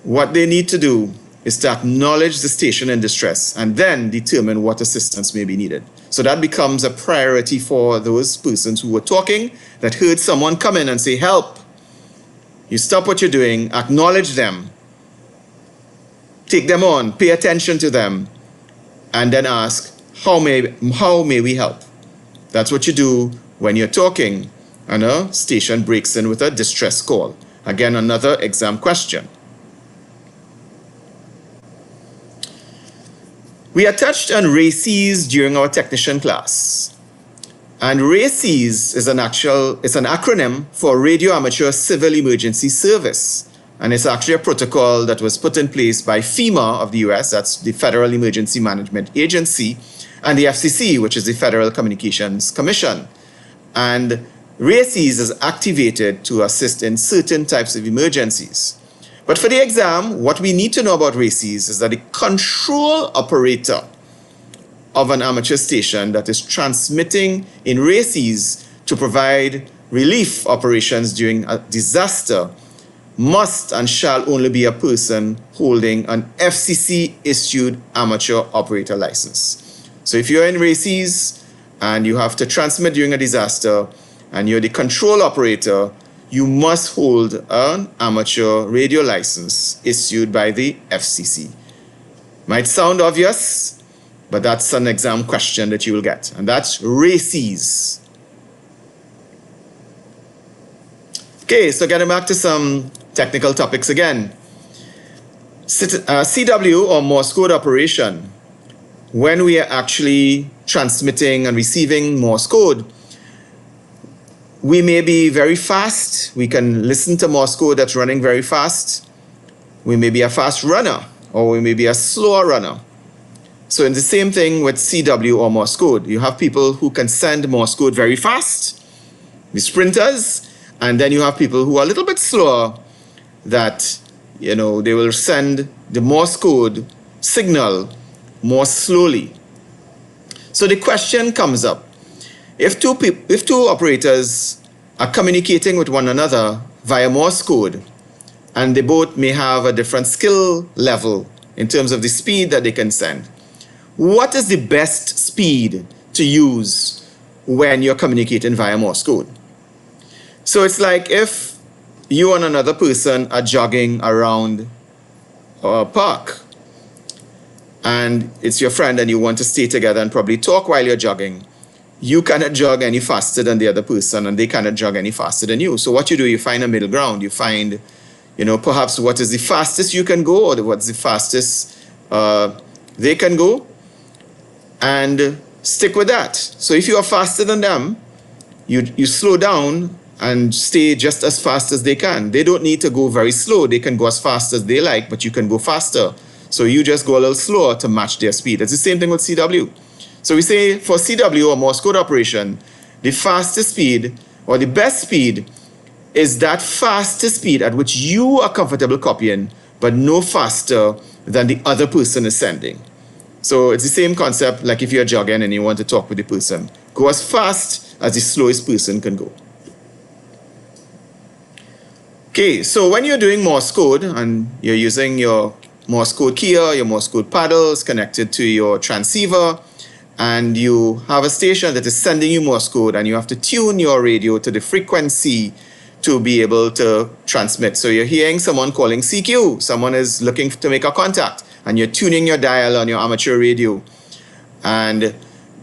what they need to do is to acknowledge the station in distress and then determine what assistance may be needed. So that becomes a priority for those persons who were talking that heard someone come in and say, help. You stop what you're doing, acknowledge them, take them on, pay attention to them, and then ask, how may we help? That's what you do when you're talking and a station breaks in with a distress call. Again, another exam question. We had touched on RACES during our technician class. And RACES is an acronym for Radio Amateur Civil Emergency Service. And it's actually a protocol that was put in place by FEMA of the US, that's the Federal Emergency Management Agency, and the FCC, which is the Federal Communications Commission. And RACES is activated to assist in certain types of emergencies. But for the exam, what we need to know about RACES is that the control operator of an amateur station that is transmitting in RACES to provide relief operations during a disaster must and shall only be a person holding an FCC-issued amateur operator license. So if you're in RACES and you have to transmit during a disaster and you're the control operator, you must hold an amateur radio license issued by the FCC. Might sound obvious, but that's an exam question that you will get, and that's RACES. Okay, so getting back to some technical topics again. CW, or Morse code operation, when we are actually transmitting and receiving Morse code, we may be very fast. We can listen to Morse code that's running very fast. We may be a fast runner, or we may be a slower runner. So in the same thing with CW or Morse code, you have people who can send Morse code very fast, the sprinters, and then you have people who are a little bit slower that, they will send the Morse code signal more slowly. So the question comes up. If two operators are communicating with one another via Morse code, and they both may have a different skill level in terms of the speed that they can send, what is the best speed to use when you're communicating via Morse code? So it's like if you and another person are jogging around a park, and it's your friend and you want to stay together and probably talk while you're jogging. You cannot jog any faster than the other person, and they cannot jog any faster than you. So what you do, you find a middle ground. You find, perhaps what is the fastest you can go, or what's the fastest they can go, and stick with that. So if you are faster than them, you slow down and stay just as fast as they can. They don't need to go very slow. They can go as fast as they like, but you can go faster. So you just go a little slower to match their speed. It's the same thing with CW. So we say for CW or Morse code operation, the fastest speed or the best speed is that fastest speed at which you are comfortable copying, but no faster than the other person is sending. So it's the same concept like if you're jogging and you want to talk with the person. Go as fast as the slowest person can go. Okay, so when you're doing Morse code and you're using your Morse code key or your Morse code paddles connected to your transceiver, and you have a station that is sending you Morse code, and you have to tune your radio to the frequency to be able to transmit. So you're hearing someone calling CQ, someone is looking to make a contact, and you're tuning your dial on your amateur radio. And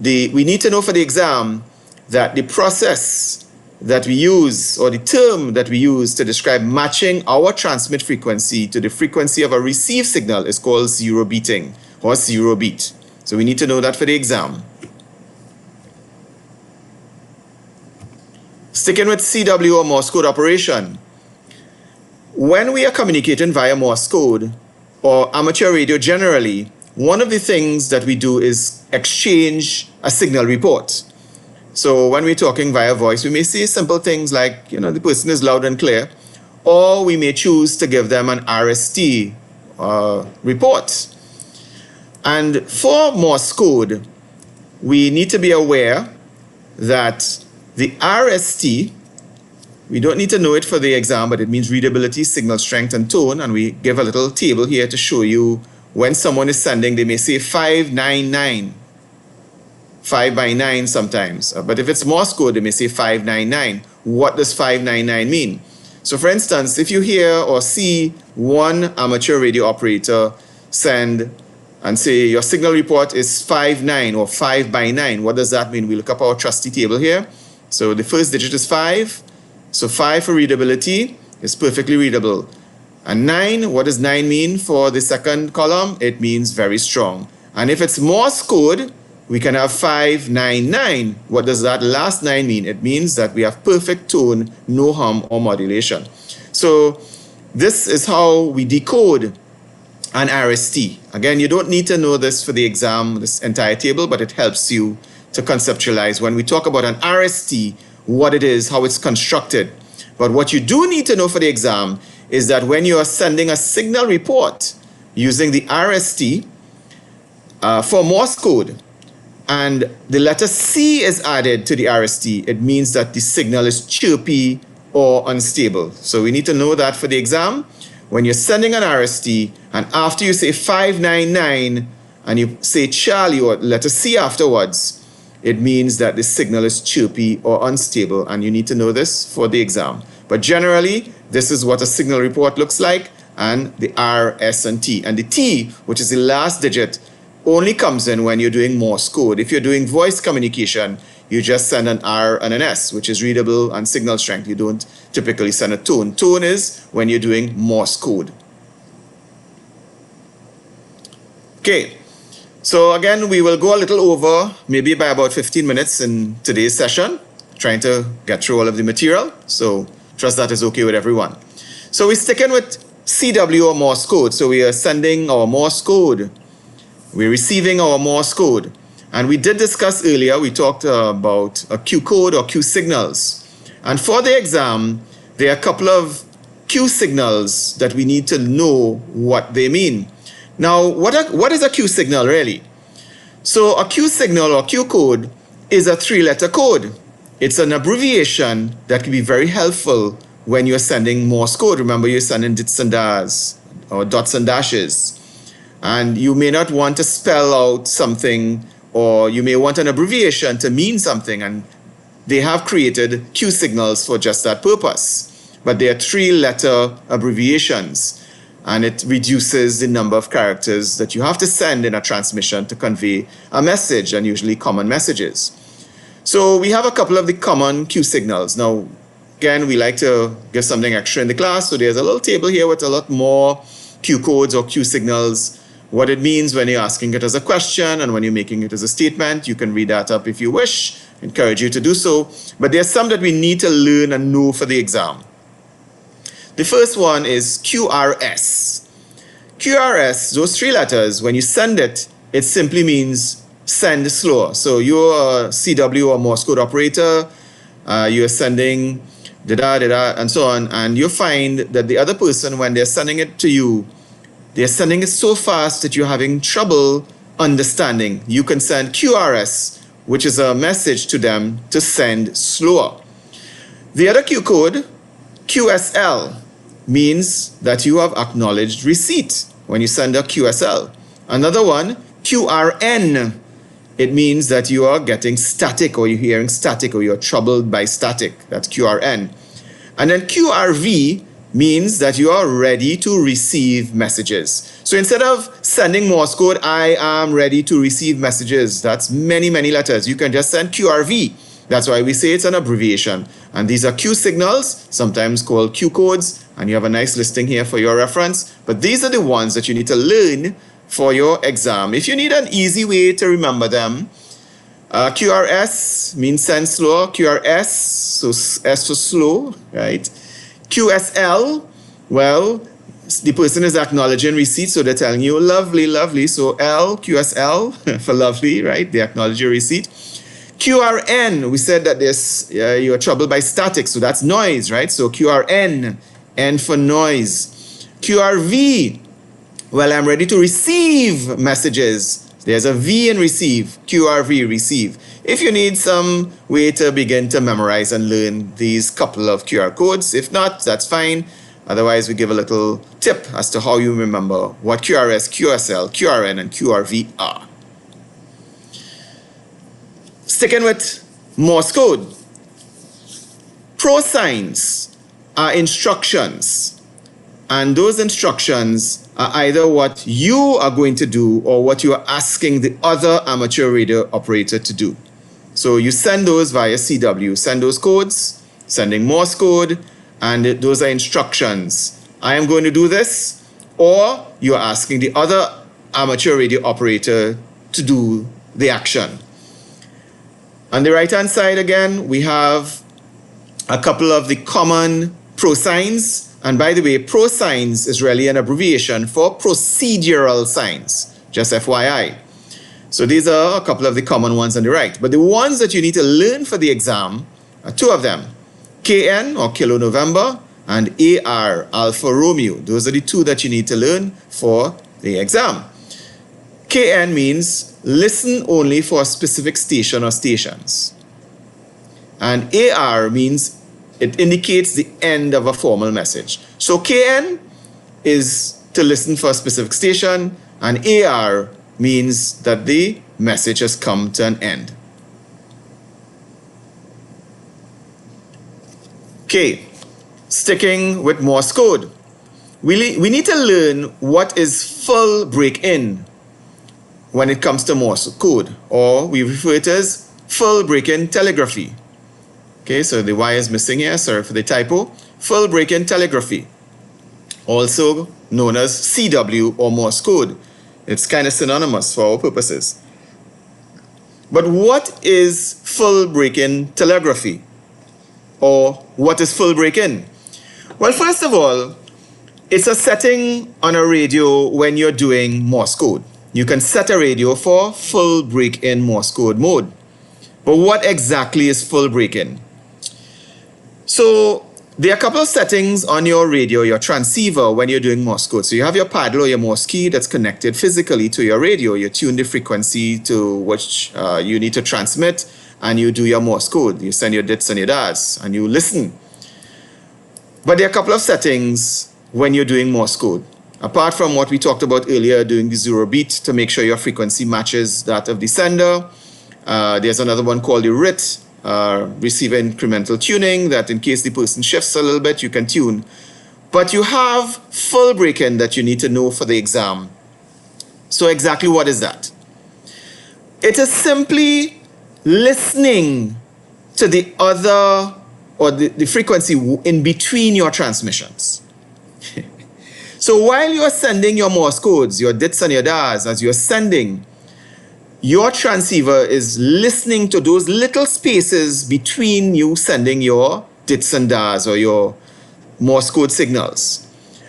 we need to know for the exam that the process that we use, or the term that we use to describe matching our transmit frequency to the frequency of a received signal is called zero beating, or zero beat. So we need to know that for the exam. Sticking with CW or Morse code operation, when we are communicating via Morse code or amateur radio generally, one of the things that we do is exchange a signal report. So when we're talking via voice, we may say simple things like, the person is loud and clear, or we may choose to give them an RST report. And for Morse code, we need to be aware that the RST, we don't need to know it for the exam, but it means readability, signal strength, and tone. And we give a little table here to show you when someone is sending, they may say 599, 5 by 9 sometimes. But if it's Morse code, they may say 599. What does 599 mean? So for instance, if you hear or see one amateur radio operator send and say your signal report is 59 or 5 by 9, what does that mean? We look up our trusty table here. So the first digit is 5. So 5 for readability is perfectly readable. And 9, what does 9 mean for the second column? It means very strong. And if it's Morse code, we can have 599. What does that last 9 mean? It means that we have perfect tone, no hum or modulation. So this is how we decode an RST. Again, you don't need to know this for the exam, this entire table, but it helps you to conceptualize when we talk about an RST, what it is, how it's constructed. But what you do need to know for the exam is that when you are sending a signal report using the RST for Morse code, and the letter C is added to the RST, it means that the signal is chirpy or unstable. So we need to know that for the exam. When you're sending an RST, and after you say 599, and you say Charlie or letter C afterwards, it means that the signal is chirpy or unstable, and you need to know this for the exam. But generally, this is what a signal report looks like, and the R, S, and T. And the T, which is the last digit, only comes in when you're doing Morse code. If you're doing voice communication, you just send an R and an S, which is readable and signal strength. You don't typically send a tone. Tone is when you're doing Morse code. Okay, so again, we will go a little over, maybe by about 15 minutes in today's session, trying to get through all of the material. So trust that is okay with everyone. So we're sticking with CW or Morse code. So we are sending our Morse code. We're receiving our Morse code. And we did discuss earlier, we talked about a Q code or Q signals. And for the exam, there are a couple of Q signals that we need to know what they mean. Now, what is a Q signal really? So a Q signal or Q code is a 3-letter code. It's an abbreviation that can be very helpful when you're sending Morse code. Remember, you're sending dits and das or dots and dashes. And you may not want to spell out something, or you may want an abbreviation to mean something, and they have created Q signals for just that purpose. But they are 3-letter abbreviations, and it reduces the number of characters that you have to send in a transmission to convey a message, and usually common messages. So we have a couple of the common Q signals. Now, again, we like to give something extra in the class, so there's a little table here with a lot more Q codes or Q signals, what it means when you're asking it as a question and when you're making it as a statement. You can read that up if you wish. Encourage you to do so. But there's some that we need to learn and know for the exam. The first one is QRS. QRS, those 3 letters, when you send it, it simply means send slower. So you're a CW or Morse code operator, you're sending da-da, and so on, and you find that the other person, when they're sending it to you, they're sending it so fast that you're having trouble understanding. You can send QRS, which is a message to them to send slower. The other Q code, QSL, means that you have acknowledged receipt when you send a QSL. Another one, QRN, it means that you are getting static, or you're hearing static, or you're troubled by static. That's QRN. And then QRV means that you are ready to receive messages. So instead of sending Morse code, I am ready to receive messages, that's many, many letters, you can just send QRV. That's why we say it's an abbreviation. And these are Q signals, sometimes called Q codes, and you have a nice listing here for your reference. But these are the ones that you need to learn for your exam. If you need an easy way to remember them, QRS means send slower, QRS, so S for slow, right? QSL, well, the person is acknowledging receipt, so they're telling you, lovely, lovely. So L, QSL, for lovely, right? They acknowledge your receipt. QRN, we said that you're troubled by static, so that's noise, right? So QRN, N for noise. QRV, well, I'm ready to receive messages. There's a V in receive, QRV, receive. If you need some way to begin to memorize and learn these couple of QR codes, if not, that's fine. Otherwise, we give a little tip as to how you remember what QRS, QSL, QRN, and QRV are. Sticking with Morse code. Pro signs are instructions, and those instructions are either what you are going to do or what you are asking the other amateur radio operator to do. So you send those via CW, send those codes, sending Morse code, and those are instructions. I am going to do this, or you're asking the other amateur radio operator to do the action. On the right-hand side again, we have a couple of the common pro signs. And by the way, pro signs is really an abbreviation for procedural signs, just FYI. So these are a couple of the common ones on the right. But the ones that you need to learn for the exam are two of them. KN, or Kilo November, and AR, Alpha Romeo. Those are the two that you need to learn for the exam. KN means listen only for a specific station or stations. And AR means it indicates the end of a formal message. So KN is to listen for a specific station, and AR means that the message has come to an end. Okay, sticking with Morse code. We need to learn what is full break-in when it comes to Morse code, or we refer to it as full break-in telegraphy. Okay, so the Y is missing here, sorry for the typo. Full break-in telegraphy, also known as CW or Morse code. It's kind of synonymous for our purposes. But what is full break-in telegraphy? Or what is full break-in? Well, first of all, it's a setting on a radio when you're doing Morse code. You can set a radio for full break-in Morse code mode. But what exactly is full break-in? So there are a couple of settings on your radio, your transceiver, when you're doing Morse code. So you have your paddle or your Morse key that's connected physically to your radio. You tune the frequency to which you need to transmit, and you do your Morse code. You send your dits and your das, and you listen. But there are a couple of settings when you're doing Morse code. Apart from what we talked about earlier, doing the 0 beat to make sure your frequency matches that of the sender. There's another one called the RIT, receiver incremental tuning, that in case the person shifts a little bit, you can tune. But you have full break-in that you need to know for the exam. So exactly what is that? It is simply listening to the other, or the frequency in between your transmissions. So while you're sending your Morse codes, your dits and your das, as you're sending, your transceiver is listening to those little spaces between you sending your dits and das or your Morse code signals.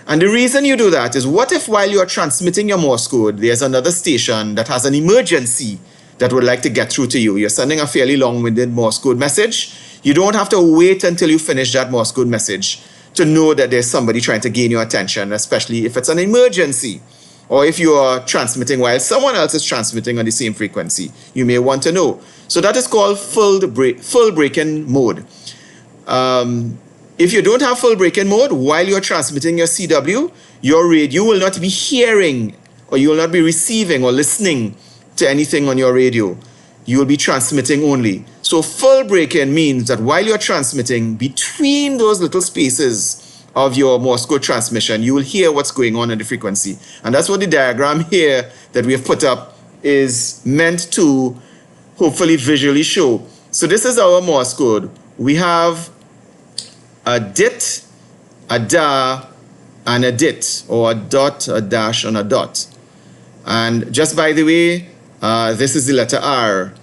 And the reason you do that is, what if while you're transmitting your Morse code, there's another station that has an emergency that would like to get through to you? You're sending a fairly long-winded Morse code message. You don't have to wait until you finish that Morse code message to know that there's somebody trying to gain your attention, especially if it's an emergency. Or if you are transmitting while someone else is transmitting on the same frequency, you may want to know. So that is called full break-in mode. If you don't have full break-in mode, while you're transmitting your CW, your radio will not be hearing, or you will not be receiving or listening to anything on your radio. You will be transmitting only. So full break-in means that while you're transmitting, between those little spaces of your Morse code transmission, you will hear what's going on in the frequency. And that's what the diagram here that we have put up is meant to hopefully visually show. So this is our Morse code. We have a dit, a da, and a dit, or a dot, a dash, and a dot. And just by the way, this is the letter R,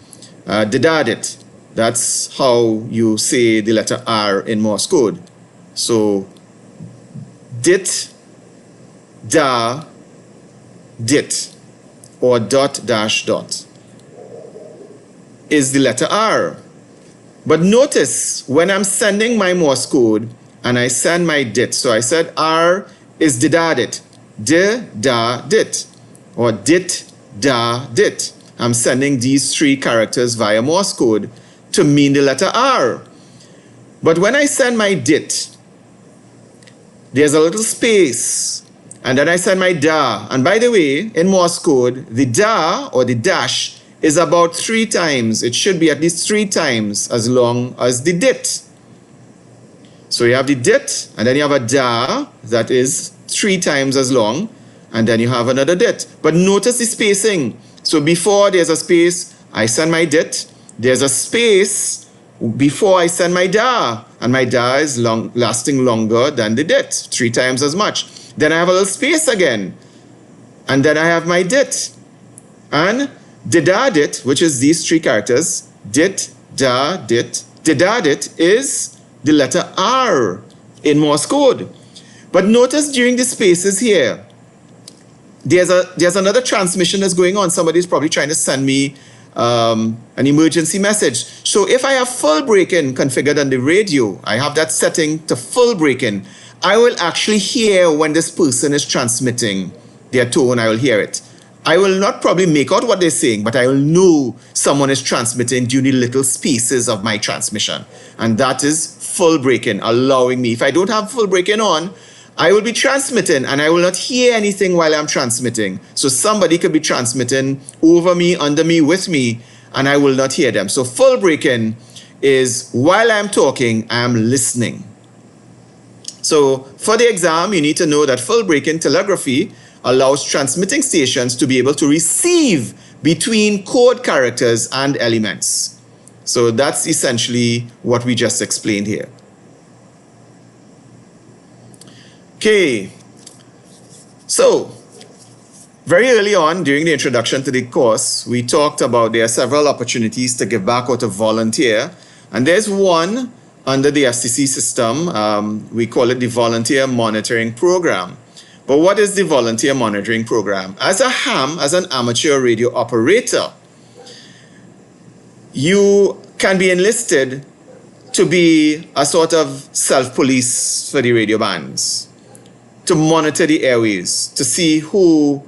didadit. That's how you say the letter R in Morse code. So dit, da, dit, or dot, dash, dot is the letter R. But notice when I'm sending my Morse code and I send my dit, so I said R is didadit, di, da, dit, or dit, da, dit. I'm sending these 3 characters via Morse code to mean the letter R. But when I send my dit, there's a little space, and then I send my da. And by the way, in Morse code, the da or the dash is about 3 times. It should be at least 3 times as long as the dit. So you have the dit, and then you have a da that is 3 times as long, and then you have another dit. But notice the spacing. So before there's a space, I send my dit. There's a space before I send my da, and my da is lasting longer than the dit, 3 times as much. Then I have a little space again, and then I have my dit. And didadit, which is these 3 characters, dit, da, dit, didadit is the letter R in Morse code. But notice during the spaces here, there's another transmission that's going on. Somebody's probably trying to send me an emergency message. So if I have full break-in configured on the radio, I have that setting to full break-in, I will actually hear when this person is transmitting their tone. I will hear it. I will not probably make out what they're saying, but I will know someone is transmitting during the little spaces of my transmission. And that is full break-in, allowing me. If I don't have full break-in on, I will be transmitting and I will not hear anything while I'm transmitting. So somebody could be transmitting over me, under me, with me, and I will not hear them. So full break-in is while I'm talking, I'm listening. So for the exam, you need to know that full break-in telegraphy allows transmitting stations to be able to receive between code characters and elements. So that's essentially what we just explained here. Okay, so very early on during the introduction to the course, we talked about there are several opportunities to give back or to volunteer. And there's one under the FCC system. We call it the Volunteer Monitoring Program. But what is the Volunteer Monitoring Program? As a ham, as an amateur radio operator, you can be enlisted to be a sort of self-police for the radio bands, to monitor the airways, to see who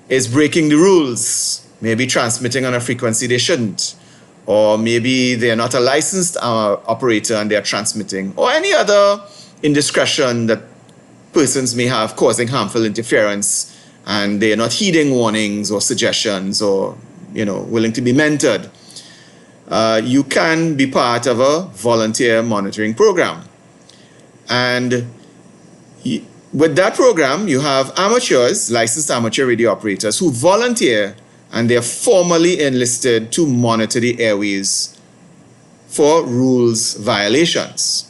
is breaking the rules, maybe transmitting on a frequency they shouldn't, or maybe they're not a licensed operator and they're transmitting, or any other indiscretion that persons may have causing harmful interference and they're not heeding warnings or suggestions or, willing to be mentored. You can be part of a volunteer monitoring program. And with that program, you have amateurs, licensed amateur radio operators who volunteer and they're formally enlisted to monitor the airways for rules violations.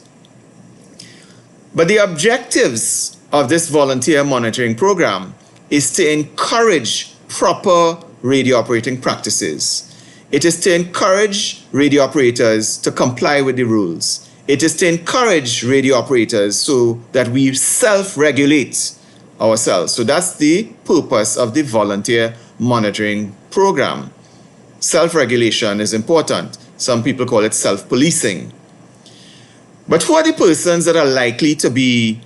But the objectives of this volunteer monitoring program is to encourage proper radio operating practices. It is to encourage radio operators to comply with the rules. It is to encourage radio operators so that we self-regulate ourselves. So that's the purpose of the volunteer monitoring program. Self-regulation is important. Some people call it self-policing. But who are the persons that are likely to be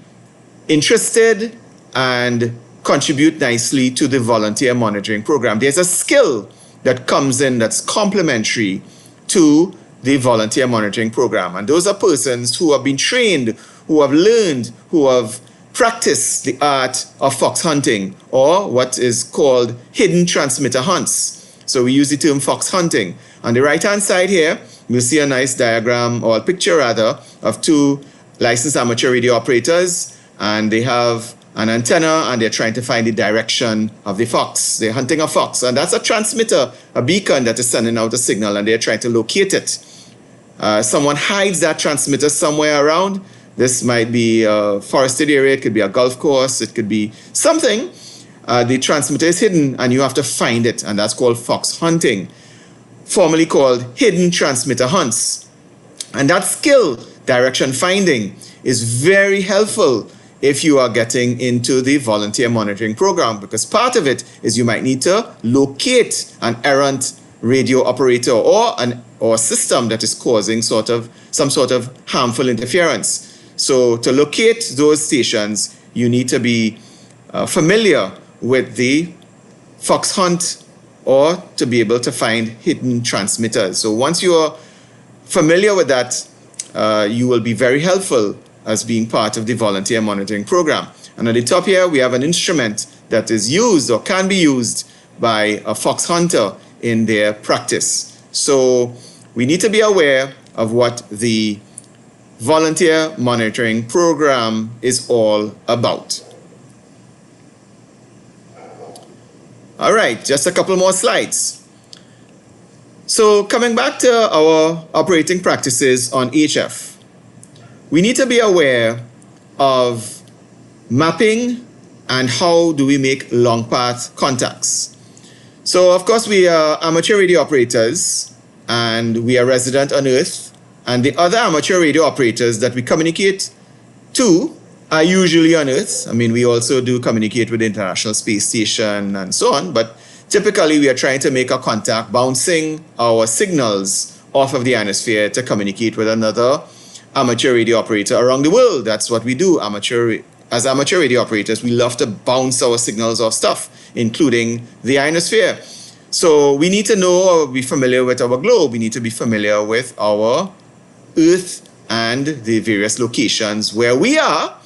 interested and contribute nicely to the volunteer monitoring program? There's a skill that comes in that's complementary to the volunteer monitoring program. And those are persons who have been trained, who have learned, who have practiced the art of fox hunting, or what is called hidden transmitter hunts. So we use the term fox hunting. On the right-hand side here, you'll see a nice diagram, or a picture rather, of 2 licensed amateur radio operators, and they have an antenna and they're trying to find the direction of the fox. They're hunting a fox, and that's a transmitter, a beacon that is sending out a signal, and they're trying to locate it. Someone hides that transmitter somewhere around. This might be a forested area, it could be a golf course, it could be something. The transmitter is hidden and you have to find it, and that's called fox hunting, formerly called hidden transmitter hunts. And that skill, direction finding, is very helpful if you are getting into the volunteer monitoring program, because part of it is you might need to locate an errant radio operator or a system that is causing some sort of harmful interference. So to locate those stations, you need to be familiar with the fox hunt or to be able to find hidden transmitters. So once you are familiar with that, you will be very helpful as being part of the volunteer monitoring program. And at the top here, we have an instrument that is used or can be used by a fox hunter in their practice. So we need to be aware of what the volunteer monitoring program is all about. All right, just a couple more slides. So coming back to our operating practices on HF, we need to be aware of mapping and how do we make long path contacts. So of course we are amateur radio operators and we are resident on Earth, and the other amateur radio operators that we communicate to are usually on Earth. I mean, we also do communicate with the International Space Station and so on, but typically we are trying to make a contact, bouncing our signals off of the ionosphere to communicate with another amateur radio operator around the world. That's what we do. As amateur radio operators, we love to bounce our signals off stuff, including the ionosphere. So we need to know or be familiar with our globe. We need to be familiar with our Earth and the various locations where we are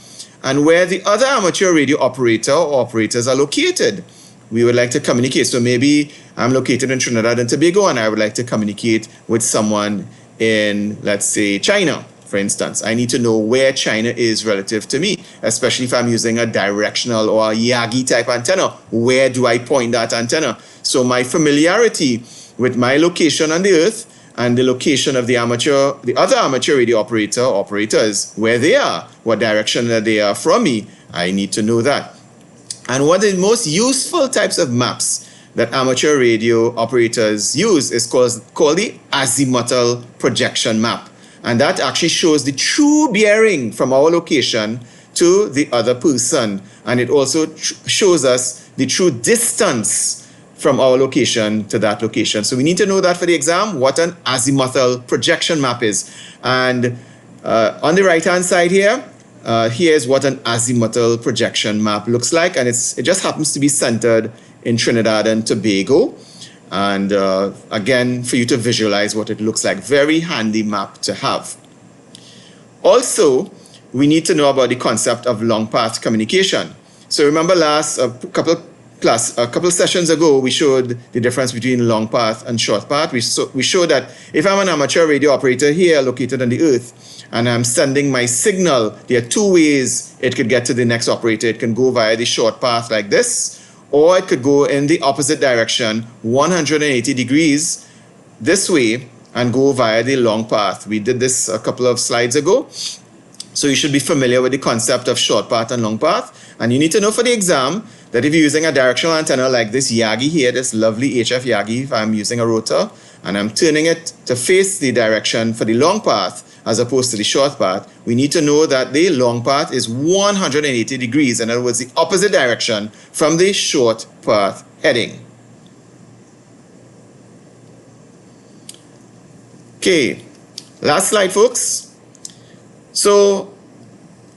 and where the other amateur radio operator or operators are located. We would like to communicate. So maybe I'm located in Trinidad and Tobago and I would like to communicate with someone in, let's say, China, for instance. I need to know where China is relative to me, especially if I'm using a directional or a Yagi type antenna. Where do I point that antenna? So my familiarity with my location on the Earth and the location of the other amateur radio operators, where they are, what direction they are from me, I need to know that. And one of the most useful types of maps that amateur radio operators use is called the azimuthal projection map. And that actually shows the true bearing from our location to the other person. And it also shows us the true distance from our location to that location. So we need to know that for the exam, what an azimuthal projection map is. And on the right-hand side here, here's what an azimuthal projection map looks like. And it just happens to be centered in Trinidad and Tobago. And again, for you to visualize what it looks like, very handy map to have. Also, we need to know about the concept of long path communication. So remember a couple sessions ago, we showed the difference between long path and short path. We showed that if I'm an amateur radio operator here located on the Earth and I'm sending my signal, there are two ways it could get to the next operator. It can go via the short path like this, or it could go in the opposite direction, 180 degrees this way, and go via the long path. We did this a couple of slides ago. So you should be familiar with the concept of short path and long path. And you need to know for the exam that if you're using a directional antenna like this Yagi here, this lovely HF Yagi, if I'm using a rotor, and I'm turning it to face the direction for the long path as opposed to the short path, we need to know that the long path is 180 degrees. In other words, the opposite direction from the short path heading. Okay, last slide, folks. So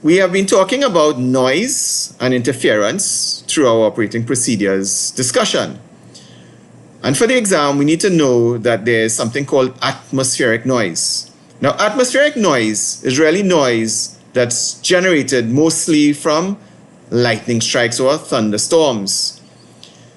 we have been talking about noise and interference through our operating procedures discussion. And for the exam, we need to know that there's something called atmospheric noise. Now, atmospheric noise is really noise that's generated mostly from lightning strikes or thunderstorms.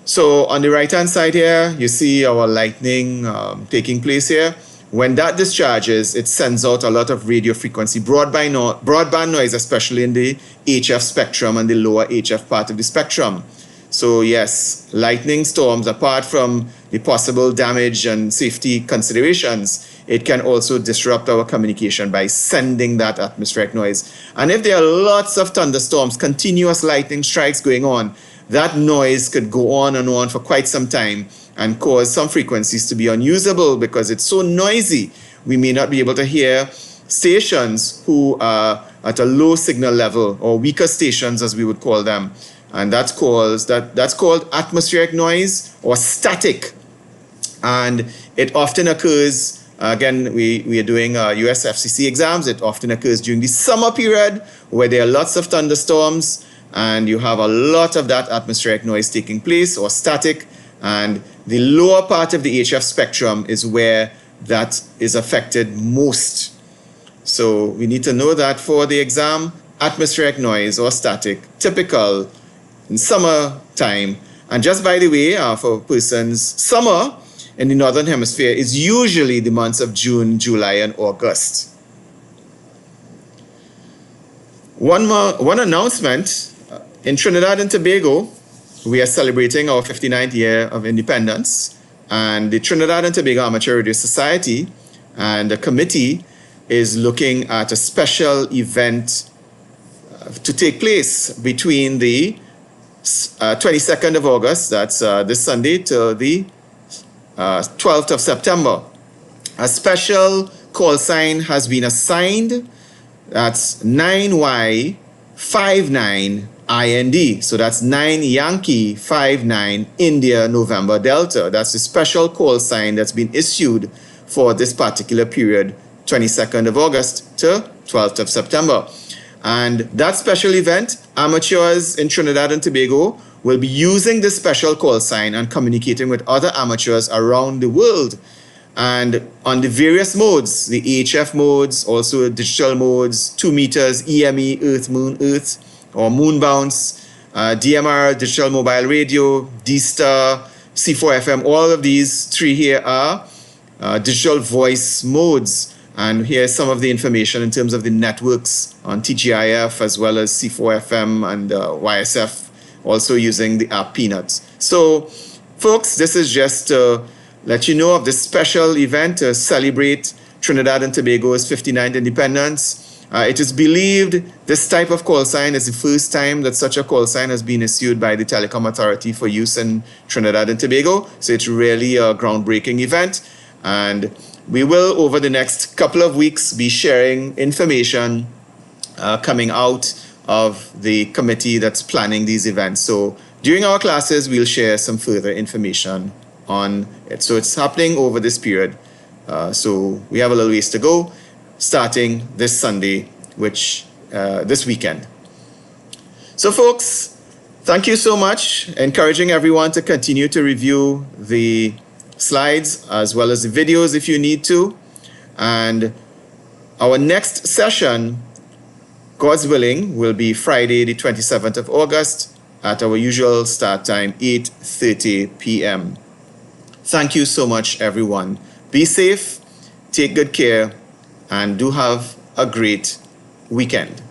So on the right-hand side here, you see our lightning taking place here. When that discharges, it sends out a lot of radio frequency broadband noise, especially in the HF spectrum and the lower HF part of the spectrum. So yes, lightning storms, apart from the possible damage and safety considerations, it can also disrupt our communication by sending that atmospheric noise. And if there are lots of thunderstorms, continuous lightning strikes going on, that noise could go on and on for quite some time and cause some frequencies to be unusable because it's so noisy. We may not be able to hear stations who are at a low signal level, or weaker stations as we would call them. And that's called atmospheric noise or static. And it often occurs, again, we are doing US FCC exams. It often occurs during the summer period where there are lots of thunderstorms and you have a lot of that atmospheric noise taking place, or static. And the lower part of the HF spectrum is where that is affected most. So we need to know that for the exam, atmospheric noise or static, typical in summertime. And just by the way, for persons, summer in the Northern Hemisphere is usually the months of June, July, and August. One announcement, in Trinidad and Tobago, we are celebrating our 59th year of independence, and the Trinidad and Tobago Amateur Radio Society and the committee is looking at a special event to take place between the 22nd of August, that's this Sunday, to the 12th of September. A special call sign has been assigned. That's 9Y59IND. So that's 9 Yankee 59 India November Delta. That's the special call sign that's been issued for this particular period, 22nd of August to 12th of September. And that special event, amateurs in Trinidad and Tobago will be using this special call sign and communicating with other amateurs around the world. And on the various modes, the HF modes, also digital modes, 2 meters, EME, Earth, Moon, Earth, or Moon Bounce, DMR, digital mobile radio, D-Star, C4FM, all of these 3 here are digital voice modes. And here's some of the information in terms of the networks on TGIF as well as C4FM and YSF, also using the app Peanuts. So, folks, this is just to let you know of this special event to celebrate Trinidad and Tobago's 59th independence. It is believed this type of call sign is the first time that such a call sign has been issued by the Telecom Authority for use in Trinidad and Tobago. So it's really a groundbreaking event. And we will, over the next couple of weeks, be sharing information coming out of the committee that's planning these events. So during our classes, we'll share some further information on it. So it's happening over this period. So we have a little ways to go, starting this Sunday, which this weekend. So folks, thank you so much. Encouraging everyone to continue to review the slides as well as the videos if you need to. And our next session, God's willing, will be Friday the 27th of August at our usual start time, 8:30 p.m. Thank you so much, everyone. Be safe, take good care, and do have a great weekend.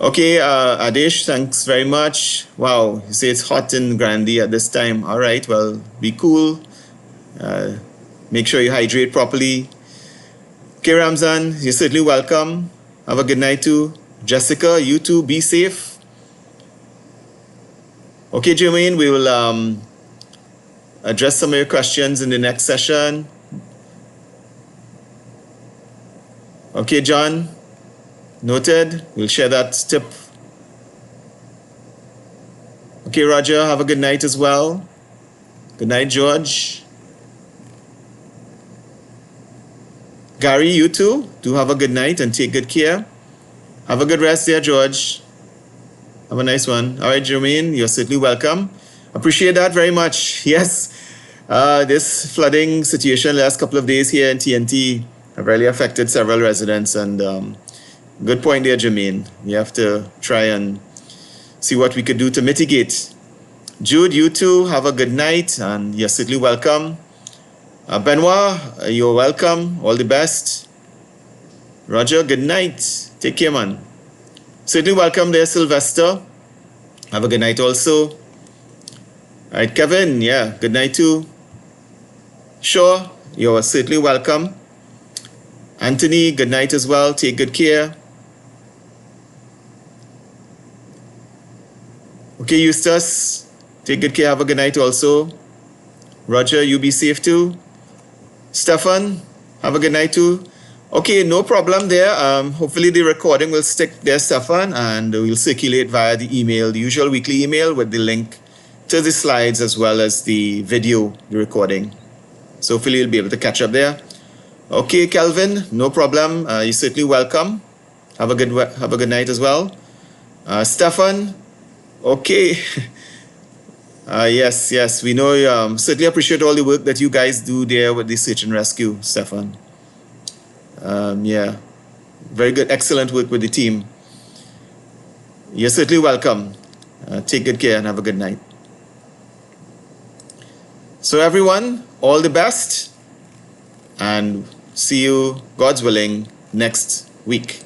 Okay, Adesh, thanks very much. Wow, you say it's hot in Grandy at this time. All right, well, be cool. Make sure you hydrate properly. Okay, Ramzan, you're certainly welcome. Have a good night too. Jessica, you too, be safe. Okay, Jermaine, we will address some of your questions in the next session. Okay, John. Noted. We'll share that tip. Okay, Roger, have a good night as well. Good night, George. Gary, you too. Do have a good night and take good care. Have a good rest there, George. Have a nice one. All right, Jermaine, you're certainly welcome. Appreciate that very much. Yes, this flooding situation last couple of days here in TNT have really affected several residents, and good point there, Jermaine. We have to try and see what we could do to mitigate. Jude, you too, have a good night, and you're certainly welcome. Benoit, you're welcome. All the best. Roger, good night. Take care, man. Certainly welcome there, Sylvester. Have a good night also. All right, Kevin, yeah, good night too. Sure, you're certainly welcome. Anthony, good night as well. Take good care. Okay, Eustace, take good care. Have a good night also. Roger, you be safe too. Stefan, have a good night too. Okay, no problem there. Hopefully the recording will stick there, Stefan, and we'll circulate via the email, the usual weekly email with the link to the slides as well as the video, the recording. So hopefully you'll be able to catch up there. Okay, Kelvin, no problem. You're certainly welcome. Have a good night as well. Stefan, okay. Yes, we know. Certainly appreciate all the work that you guys do there with the search and rescue, Stefan. Yeah, very good, excellent work with the team. You're certainly welcome. Take good care and have a good night. So everyone, all the best, and see you, God's willing, next week.